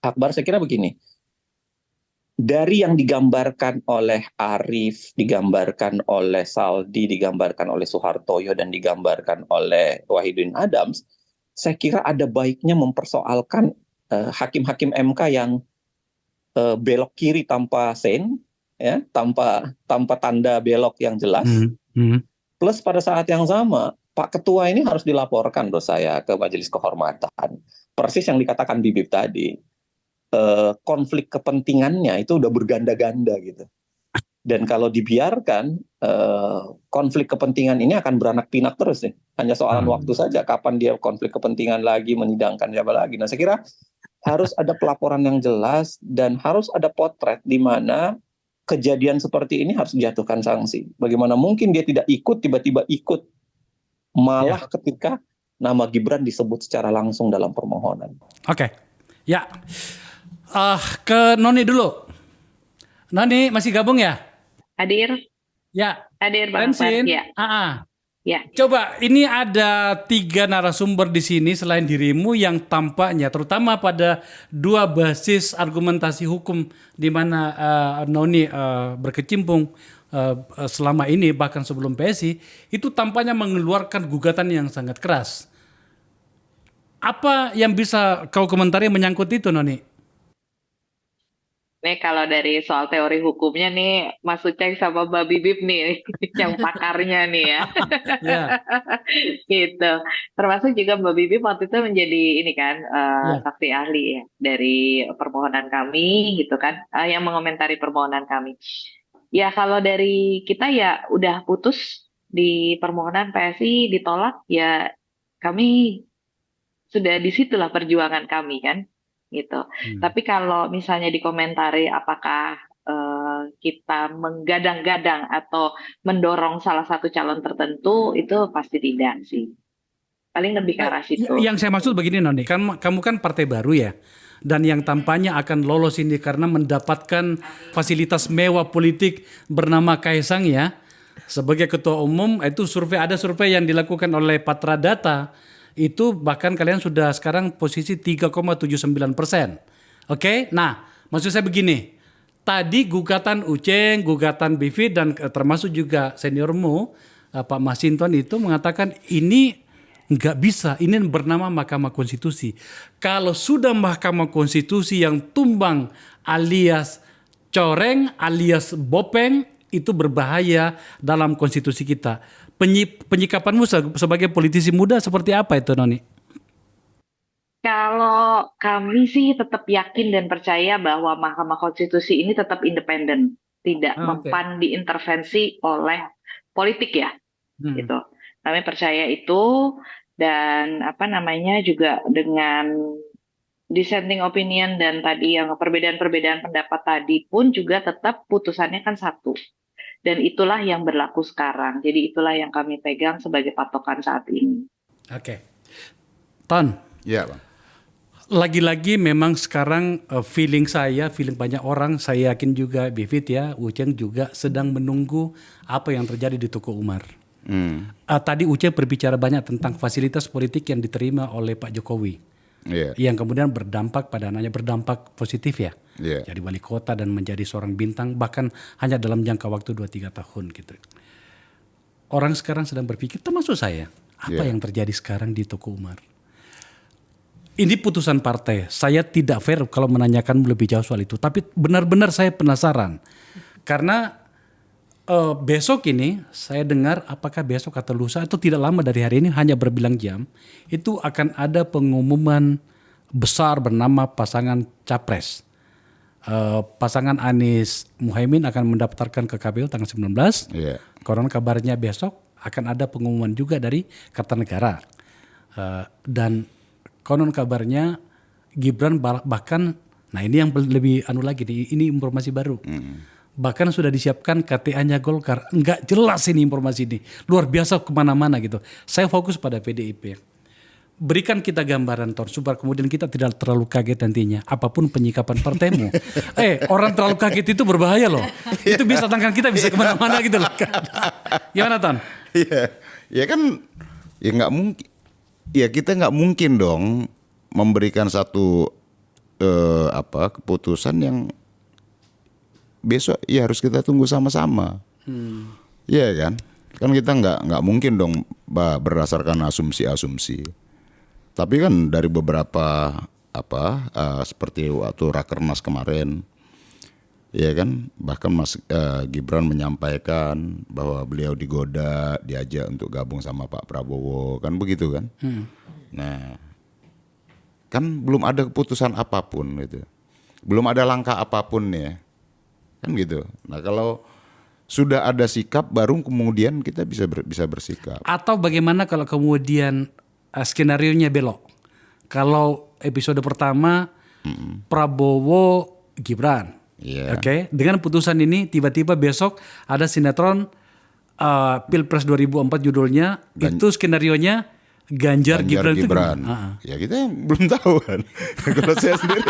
Akbar, saya kira begini. Dari yang digambarkan oleh Arief, digambarkan oleh Saldi, digambarkan oleh Soehartoyo, dan digambarkan oleh Wahidin Adams, saya kira ada baiknya mempersoalkan hakim-hakim MK yang belok kiri tanpa sein, ya, tanpa tanda belok yang jelas. Plus pada saat yang sama, Pak Ketua ini harus dilaporkan menurut saya ke Majelis Kehormatan. Persis yang dikatakan Bibip tadi. Konflik kepentingannya itu udah berganda-ganda gitu. Dan kalau dibiarkan, konflik kepentingan ini akan beranak pinak terus nih. Hanya soalan waktu saja kapan dia konflik kepentingan lagi, menyidangkan siapa lagi. Nah, saya kira harus ada pelaporan yang jelas dan harus ada potret di mana kejadian seperti ini harus dijatuhkan sanksi. Bagaimana mungkin dia tidak ikut, tiba-tiba ikut, malah ketika nama Gibran disebut secara langsung dalam permohonan. Oke. Ya. Ke Noni dulu. Noni masih gabung ya? Hadir. Ya. Hadir Bang Akbar. Ya. Ya. Coba, ini ada 3 narasumber di sini selain dirimu yang tampaknya, terutama pada 2 basis argumentasi hukum di mana Noni berkecimpung selama ini, bahkan sebelum PSI, itu tampaknya mengeluarkan gugatan yang sangat keras. Apa yang bisa kau komentari menyangkut itu, Noni? Nih kalau dari soal teori hukumnya nih, Mas Uceng sama Mbak Bibip nih, yang pakarnya nih ya. Gitu. Termasuk juga Mbak Bibip waktu itu menjadi ini kan, saksi ahli ya, dari permohonan kami gitu kan, yang mengomentari permohonan kami. Ya kalau dari kita ya udah putus di permohonan PSI ditolak, ya kami sudah disitulah perjuangan kami kan. Gitu. Tapi kalau misalnya dikomentari apakah kita menggadang-gadang atau mendorong salah satu calon tertentu, itu pasti tidak sih. Paling lebih ke arah situ. Yang saya maksud begini, Noni, kamu kan partai baru ya, dan yang tampaknya akan lolos ini karena mendapatkan fasilitas mewah politik bernama Kaisang ya, sebagai ketua umum. Itu ada survei yang dilakukan oleh Patra Data. Itu bahkan kalian sudah sekarang posisi 3,79%. Oke? Nah, maksud saya begini. Tadi gugatan Uceng, gugatan Bivit, dan termasuk juga seniormu, Pak Masinton itu mengatakan ini nggak bisa. Ini bernama Mahkamah Konstitusi. Kalau sudah Mahkamah Konstitusi yang tumbang alias coreng, alias bopeng, itu berbahaya dalam konstitusi kita. Penyikapanmu sebagai politisi muda seperti apa itu, Noni? Kalau kami sih tetap yakin dan percaya bahwa Mahkamah Konstitusi ini tetap independen, tidak mempan diintervensi oleh politik ya, gitu. Kami percaya itu, dan juga dengan dissenting opinion dan tadi yang perbedaan-perbedaan pendapat tadi pun juga tetap putusannya kan satu. Dan itulah yang berlaku sekarang. Jadi itulah yang kami pegang sebagai patokan saat ini. Oke. Ton. Ya, Bang. Lagi-lagi memang sekarang feeling banyak orang, saya yakin juga Bivit ya, Uceng juga sedang menunggu apa yang terjadi di Tuku Umar. Tadi Uceng berbicara banyak tentang fasilitas politik yang diterima oleh Pak Jokowi. Yang kemudian berdampak positif ya. Jadi wali kota dan menjadi seorang bintang bahkan hanya dalam jangka waktu 2-3 tahun gitu. Orang sekarang sedang berpikir, termasuk saya, apa yang terjadi sekarang di Tuku Umar. ini putusan partai. Saya tidak fair kalau menanyakan lebih jauh soal itu. Tapi benar-benar saya penasaran. Karena besok ini saya dengar apakah besok atau lusa atau tidak lama dari hari ini, hanya berbilang jam, itu akan ada pengumuman besar bernama pasangan capres. Pasangan Anies Muhaimin akan mendaftarkan ke KPU tanggal 19. Iya. Konon kabarnya besok akan ada pengumuman juga dari Kartanegara. Dan konon kabarnya Gibran bahkan, nah ini yang lebih lagi nih, ini informasi baru. Bahkan sudah disiapkan KTA-nya Golkar. Enggak jelas ini informasi ini. Luar biasa kemana-mana gitu. Saya fokus pada PDIP. Berikan kita gambaran Ton, supaya kemudian kita tidak terlalu kaget nantinya. Apapun penyikapan partaimu. Orang terlalu kaget itu berbahaya loh. Itu bisa tangan kita bisa kemana-mana gitu loh. Gimana Ton? Iya, ya kan, ya nggak mungkin. Ya kita nggak mungkin dong memberikan satu keputusan yang besok ya harus kita tunggu sama-sama. Iya kan? Kan kita nggak mungkin dong berdasarkan asumsi-asumsi. Tapi kan dari beberapa seperti waktu Rakernas kemarin, ya kan, bahkan Mas Gibran menyampaikan bahwa beliau digoda, diajak untuk gabung sama Pak Prabowo, kan begitu kan? Nah, kan belum ada keputusan apapun gitu, belum ada langkah apapun ya, kan gitu. Nah kalau sudah ada sikap, baru kemudian kita bisa bersikap. Atau bagaimana kalau kemudian skenarionya belok? Kalau episode pertama Prabowo Gibran, oke, dengan putusan ini tiba-tiba besok ada sinetron Pilpres 2004 judulnya, itu skenarionya Ganjar Gibran. Itu ya kita belum tahu kan. Kalau saya sendiri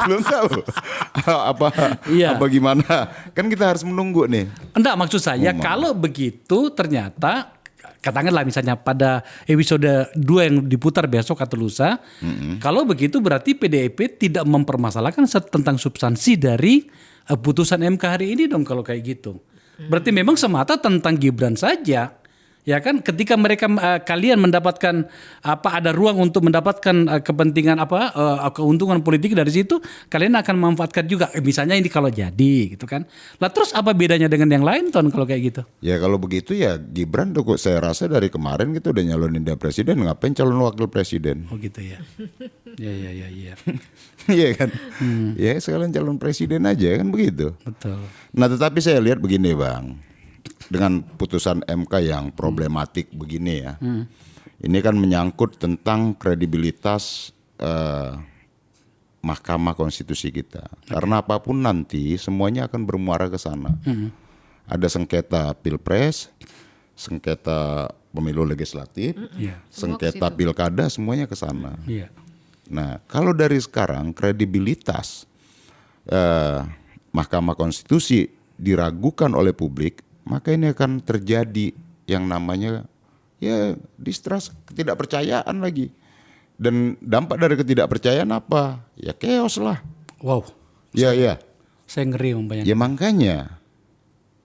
belum tahu apa gimana. Kan kita harus menunggu nih. Enggak, maksud saya kalau begitu ternyata katakanlah misalnya pada episode 2 yang diputar besok atau lusa, kalau begitu berarti PDIP tidak mempermasalahkan tentang substansi dari putusan MK hari ini dong kalau kayak gitu. Berarti memang semata tentang Gibran saja. Ya kan, ketika mereka kalian mendapatkan ada ruang untuk mendapatkan kepentingan keuntungan politik dari situ, kalian akan memanfaatkan juga. Misalnya ini kalau jadi gitu kan. Lah terus apa bedanya dengan yang lain Ton kalau kayak gitu? Ya kalau begitu ya Gibran tuh saya rasa dari kemarin kita udah nyalonin dia presiden, ngapain calon wakil presiden? Oh gitu ya. Iya. Iya kan? Ya sekalian calon presiden aja kan begitu. Betul. Nah tetapi saya lihat begini Bang, dengan putusan MK yang problematik begini ya, ini kan menyangkut tentang kredibilitas Mahkamah Konstitusi kita. Karena apapun nanti semuanya akan bermuara ke sana. Ada sengketa pilpres, sengketa pemilu legislatif, sengketa pilkada, semuanya ke sana. Nah kalau dari sekarang kredibilitas Mahkamah Konstitusi diragukan oleh publik, maka ini akan terjadi yang namanya ya distrust, ketidakpercayaan lagi. Dan dampak dari ketidakpercayaan apa? Ya chaos lah. Wow. Ya. Saya ngeri membayangkan. Ya makanya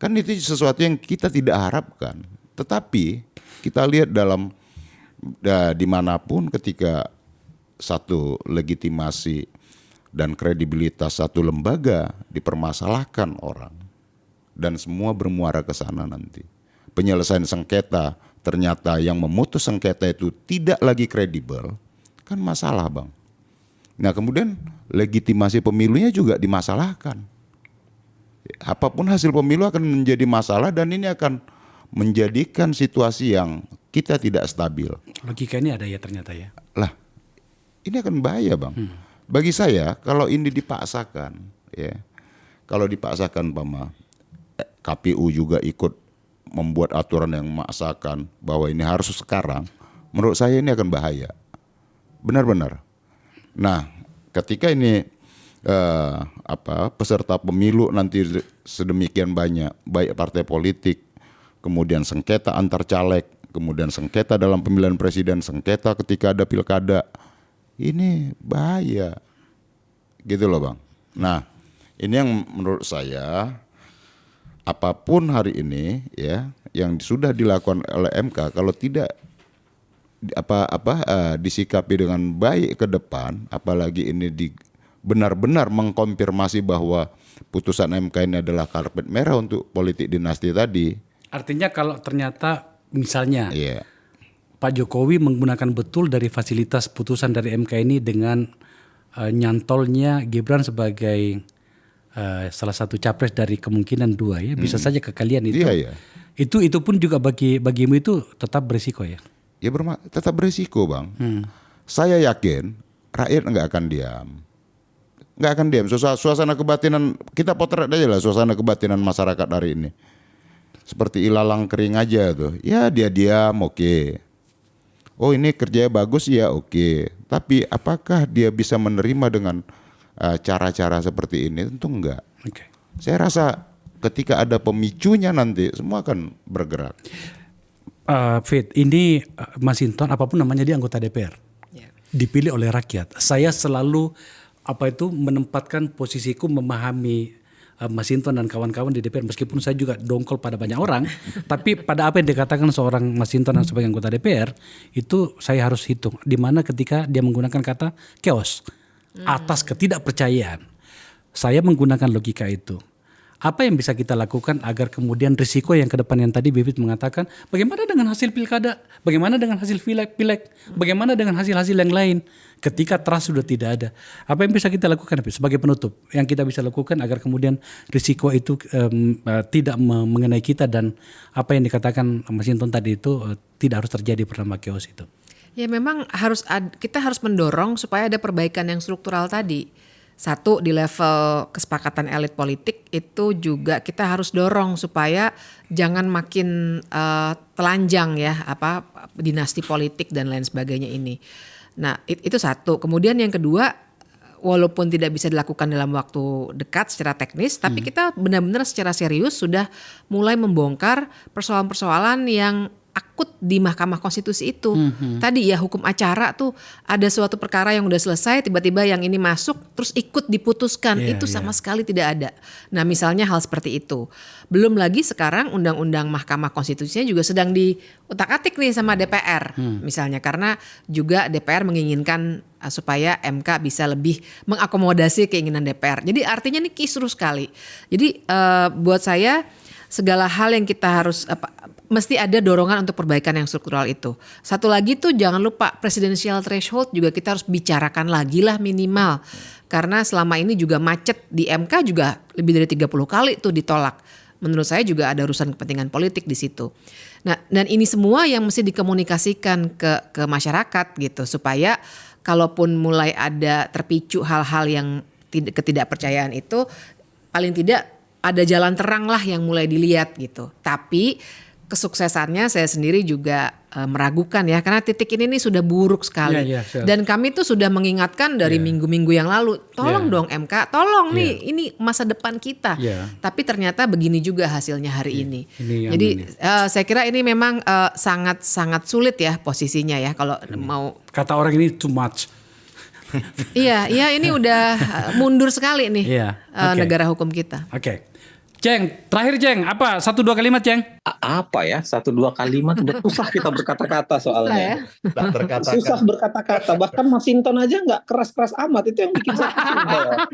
kan itu sesuatu yang kita tidak harapkan. Tetapi kita lihat dimanapun ketika satu legitimasi dan kredibilitas satu lembaga dipermasalahkan orang, dan semua bermuara ke sana nanti. Penyelesaian sengketa, ternyata yang memutus sengketa itu tidak lagi kredibel, kan masalah Bang. Nah kemudian legitimasi pemilunya juga dimasalahkan. Apapun hasil pemilu akan menjadi masalah dan ini akan menjadikan situasi yang kita tidak stabil. Logika ini ada ya ternyata ya. Lah, ini akan bahaya Bang. Bagi saya kalau ini dipaksakan, ya, kalau dipaksakan KPU juga ikut membuat aturan yang memaksakan bahwa ini harus sekarang, menurut saya ini akan bahaya, benar-benar. Nah, ketika ini peserta pemilu nanti sedemikian banyak, baik partai politik, kemudian sengketa antar caleg, kemudian sengketa dalam pemilihan presiden, sengketa ketika ada pilkada, ini bahaya, gitu loh Bang. Nah, ini yang menurut saya apapun hari ini ya yang sudah dilakukan oleh MK, kalau tidak disikapi dengan baik ke depan, apalagi ini benar-benar mengkonfirmasi bahwa putusan MK ini adalah karpet merah untuk politik dinasti tadi. Artinya kalau ternyata misalnya Iya. Pak Jokowi menggunakan betul dari fasilitas putusan dari MK ini dengan nyantolnya Gibran sebagai salah satu capres dari kemungkinan 2 ya, bisa saja kekalian itu. Iya, iya. Itu pun juga bagimu itu tetap berisiko ya. Ya tetap berisiko, Bang. Saya yakin rakyat nggak akan diam. Nggak akan diam. Suasana kebatinan, kita potret aja lah suasana kebatinan masyarakat hari ini. Seperti ilalang kering aja tuh. Ya dia diam, oke. Oh ini kerjanya bagus ya, oke. Tapi apakah dia bisa menerima dengan cara-cara seperti ini? Tentu enggak. Oke. Saya rasa ketika ada pemicunya nanti semua akan bergerak. Fit, ini Mas Hinton apapun namanya dia anggota DPR. Ya. Dipilih oleh rakyat. Saya selalu menempatkan posisiku memahami Mas Hinton dan kawan-kawan di DPR, meskipun saya juga dongkol pada banyak orang, tapi pada apa yang dikatakan seorang Mas Hinton dan sebagai anggota DPR, itu saya harus hitung. Di mana ketika dia menggunakan kata chaos atas ketidakpercayaan, saya menggunakan logika itu. Apa yang bisa kita lakukan agar kemudian risiko yang ke depan yang tadi Bibit mengatakan, bagaimana dengan hasil pilkada, bagaimana dengan hasil pileg, bagaimana dengan hasil-hasil yang lain ketika trust sudah tidak ada. Apa yang bisa kita lakukan sebagai penutup yang kita bisa lakukan agar kemudian risiko itu tidak mengenai kita dan apa yang dikatakan Mas Hinton tadi itu tidak harus terjadi bernama chaos itu. Ya memang kita harus mendorong supaya ada perbaikan yang struktural tadi. Satu, di level kesepakatan elit politik itu juga kita harus dorong supaya jangan makin telanjang ya dinasti politik dan lain sebagainya ini. Nah itu satu. Kemudian yang kedua, walaupun tidak bisa dilakukan dalam waktu dekat secara teknis, tapi kita benar-benar secara serius sudah mulai membongkar persoalan-persoalan yang akut di Mahkamah Konstitusi itu. Tadi ya hukum acara tuh ada suatu perkara yang udah selesai, tiba-tiba yang ini masuk terus ikut diputuskan. Itu sama sekali tidak ada. Nah misalnya hal seperti itu. Belum lagi sekarang undang-undang Mahkamah Konstitusinya juga sedang diutak-atik nih sama DPR. Misalnya karena juga DPR menginginkan supaya MK bisa lebih mengakomodasi keinginan DPR. Jadi artinya ini kisruh sekali. Jadi buat saya segala hal yang kita harus mesti ada dorongan untuk perbaikan yang struktural itu. Satu lagi tuh jangan lupa presidensial threshold juga kita harus bicarakan lagi lah minimal. Karena selama ini juga macet di MK juga lebih dari 30 kali tuh ditolak. Menurut saya juga ada urusan kepentingan politik di situ. Nah, dan ini semua yang mesti dikomunikasikan ke masyarakat gitu supaya kalaupun mulai ada terpicu hal-hal yang ketidakpercayaan itu paling tidak ada jalan terang lah yang mulai dilihat gitu. Tapi kesuksesannya saya sendiri juga meragukan ya karena titik ini nih sudah buruk sekali. Dan kami tuh sudah mengingatkan dari minggu-minggu yang lalu, tolong dong MK, tolong nih ini masa depan kita. Tapi ternyata begini juga hasilnya hari ini. Jadi saya kira ini memang sangat sulit ya posisinya ya kalau mau. Kata orang ini too much. Iya ini udah mundur sekali nih negara hukum kita. Oke. Ceng, terakhir Ceng, apa 1-2 kalimat Ceng? Apa ya 1-2 kalimat udah susah kita berkata-kata soalnya. Susah berkata-kata. Bahkan Mas Hinton aja nggak keras-keras amat, itu yang bikin saya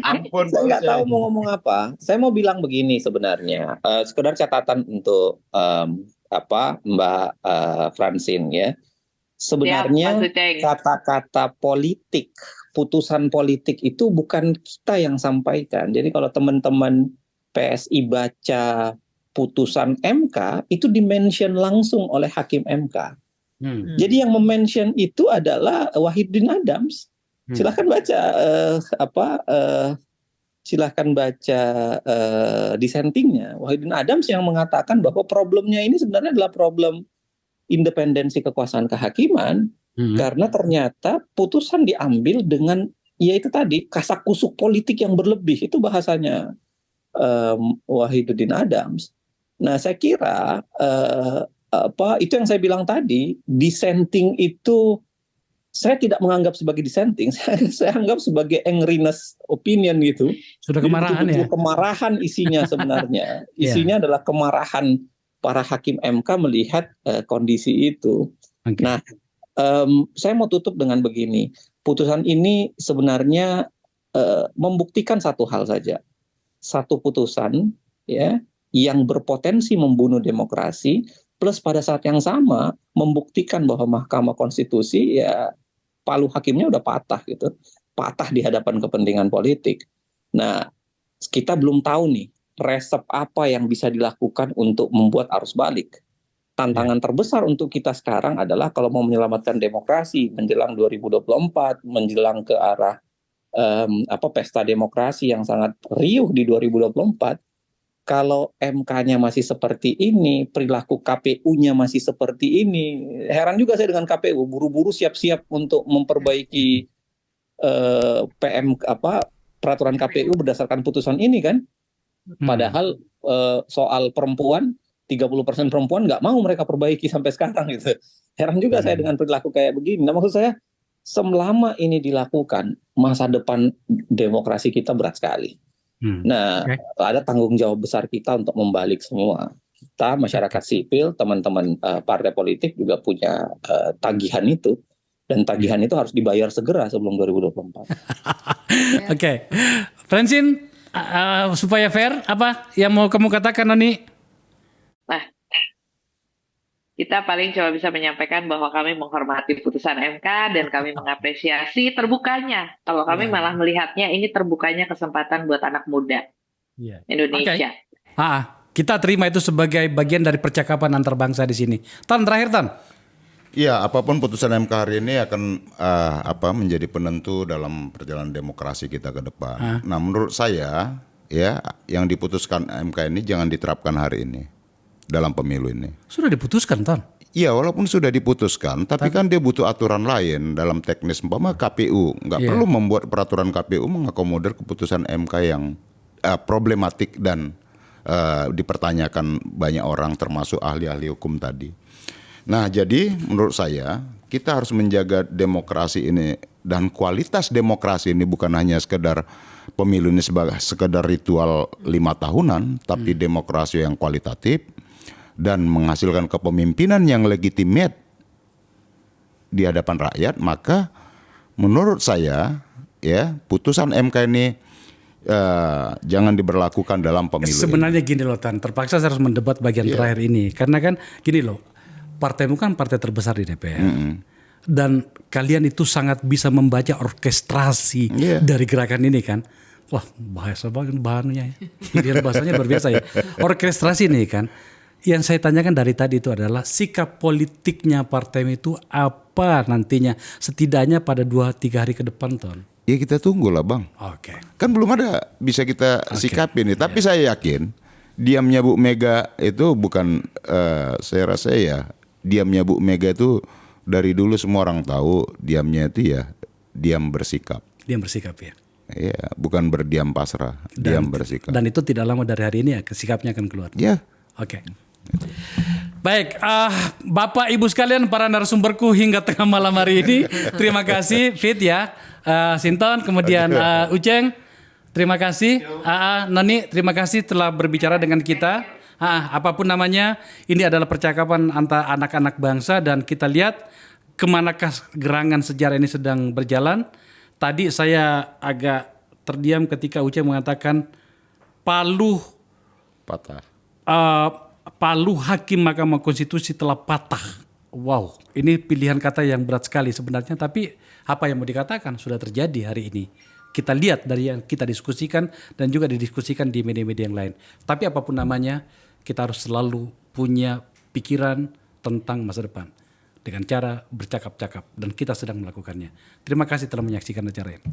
Ampun, saya nggak tahu mau ngomong apa. Saya mau bilang begini sebenarnya, sekedar catatan untuk Mbak Francine ya. Sebenarnya kata-kata politik, putusan politik itu bukan kita yang sampaikan. Jadi kalau teman-teman PSI baca putusan MK itu dimention langsung oleh hakim MK. Jadi yang memention itu adalah Wahyudin Adams. Silahkan baca dissentingnya. Wahyudin Adams yang mengatakan bahwa problemnya ini sebenarnya adalah problem independensi kekuasaan kehakiman karena ternyata putusan diambil dengan yaitu tadi kasak-kusuk politik yang berlebih, itu bahasanya Wahyudin Adams. Nah saya kira itu yang saya bilang tadi, dissenting itu saya tidak menganggap sebagai dissenting, saya anggap sebagai angriness opinion gitu. Sudah kemarahan ya? Kemarahan isinya sebenarnya. Isinya adalah kemarahan para hakim MK melihat kondisi itu. Nah Saya mau tutup dengan begini. Putusan ini sebenarnya membuktikan satu hal saja. Satu putusan ya yang berpotensi membunuh demokrasi, plus pada saat yang sama membuktikan bahwa Mahkamah Konstitusi ya palu hakimnya udah patah gitu. Patah di hadapan kepentingan politik. Nah, kita belum tahu nih resep apa yang bisa dilakukan untuk membuat arus balik. Tantangan terbesar untuk kita sekarang adalah kalau mau menyelamatkan demokrasi menjelang 2024, menjelang ke arah pesta demokrasi yang sangat riuh di 2024. Kalau MK-nya masih seperti ini, perilaku KPU-nya masih seperti ini, heran juga saya dengan KPU, buru-buru siap-siap untuk memperbaiki peraturan KPU berdasarkan putusan ini kan. Padahal soal perempuan 30% perempuan nggak mau mereka perbaiki sampai sekarang gitu. Heran juga saya dengan perilaku kayak begini. Nah, maksud saya selama ini dilakukan, masa depan demokrasi kita berat sekali. Nah, ada tanggung jawab besar kita untuk membalik semua. Kita, masyarakat sipil, teman-teman partai politik juga punya tagihan itu. Dan tagihan itu harus dibayar segera sebelum 2024. Oke. Francine, supaya fair, apa yang mau kamu katakan, Noni? Nah, kita paling cuma bisa menyampaikan bahwa kami menghormati putusan MK dan kami mengapresiasi terbukanya. Kalau kami malah melihatnya ini terbukanya kesempatan buat anak muda Indonesia. Kita terima itu sebagai bagian dari percakapan antar bangsa di sini. Tan, terakhir Tan. Ya, apapun putusan MK hari ini akan menjadi penentu dalam perjalanan demokrasi kita ke depan. Nah, menurut saya ya yang diputuskan MK ini jangan diterapkan hari ini dalam pemilu ini. Sudah diputuskan, Tan? Iya, walaupun sudah diputuskan, tapi kan dia butuh aturan lain dalam teknis. Umpama KPU nggak perlu membuat peraturan KPU mengakomodir keputusan MK yang problematik dan dipertanyakan banyak orang, termasuk ahli-ahli hukum tadi. Nah, jadi menurut saya kita harus menjaga demokrasi ini, dan kualitas demokrasi ini bukan hanya sekedar pemilu ini sebagai sekedar ritual 5 tahunan, tapi demokrasi yang kualitatif dan menghasilkan kepemimpinan yang legitimate di hadapan rakyat. Maka menurut saya ya putusan MK ini jangan diberlakukan dalam pemilu. Sebenarnya gini loh Tan, terpaksa saya harus mendebat bagian terakhir ini karena kan gini loh, partaimu kan partai terbesar di DPR. Dan kalian itu sangat bisa membaca orkestrasi dari gerakan ini kan. Wah, bahasa banget bahannya. Pilihan bahasanya luar biasa ya. Orkestrasi ini kan. Yang saya tanyakan dari tadi itu adalah sikap politiknya partai itu apa nantinya, setidaknya pada 2-3 hari ke depan, Ton. Ya kita tunggu lah Bang. Kan belum ada bisa kita sikapin nih. Tapi saya yakin diamnya Bu Mega itu bukan, saya rasa ya diamnya Bu Mega itu dari dulu semua orang tahu diamnya itu ya diam bersikap. Diam bersikap ya. Iya, bukan berdiam pasrah, diam bersikap. Dan itu tidak lama dari hari ini ya sikapnya akan keluar. Ya. Oke. Baik, Bapak Ibu sekalian, para narasumberku hingga tengah malam hari ini, terima kasih Fit ya, Sinton, kemudian Uceng, terima kasih, Noni, terima kasih telah berbicara dengan kita. Apapun namanya, ini adalah percakapan antara anak-anak bangsa dan kita lihat kemanakah gerangan sejarah ini sedang berjalan. Tadi saya agak terdiam ketika Uceng mengatakan palu patah. Palu hakim Mahkamah Konstitusi telah patah. Wow, ini pilihan kata yang berat sekali sebenarnya, tapi apa yang mau dikatakan sudah terjadi hari ini. Kita lihat dari yang kita diskusikan dan juga didiskusikan di media-media yang lain. Tapi apapun namanya, kita harus selalu punya pikiran tentang masa depan dengan cara bercakap-cakap, dan kita sedang melakukannya. Terima kasih telah menyaksikan acara ini.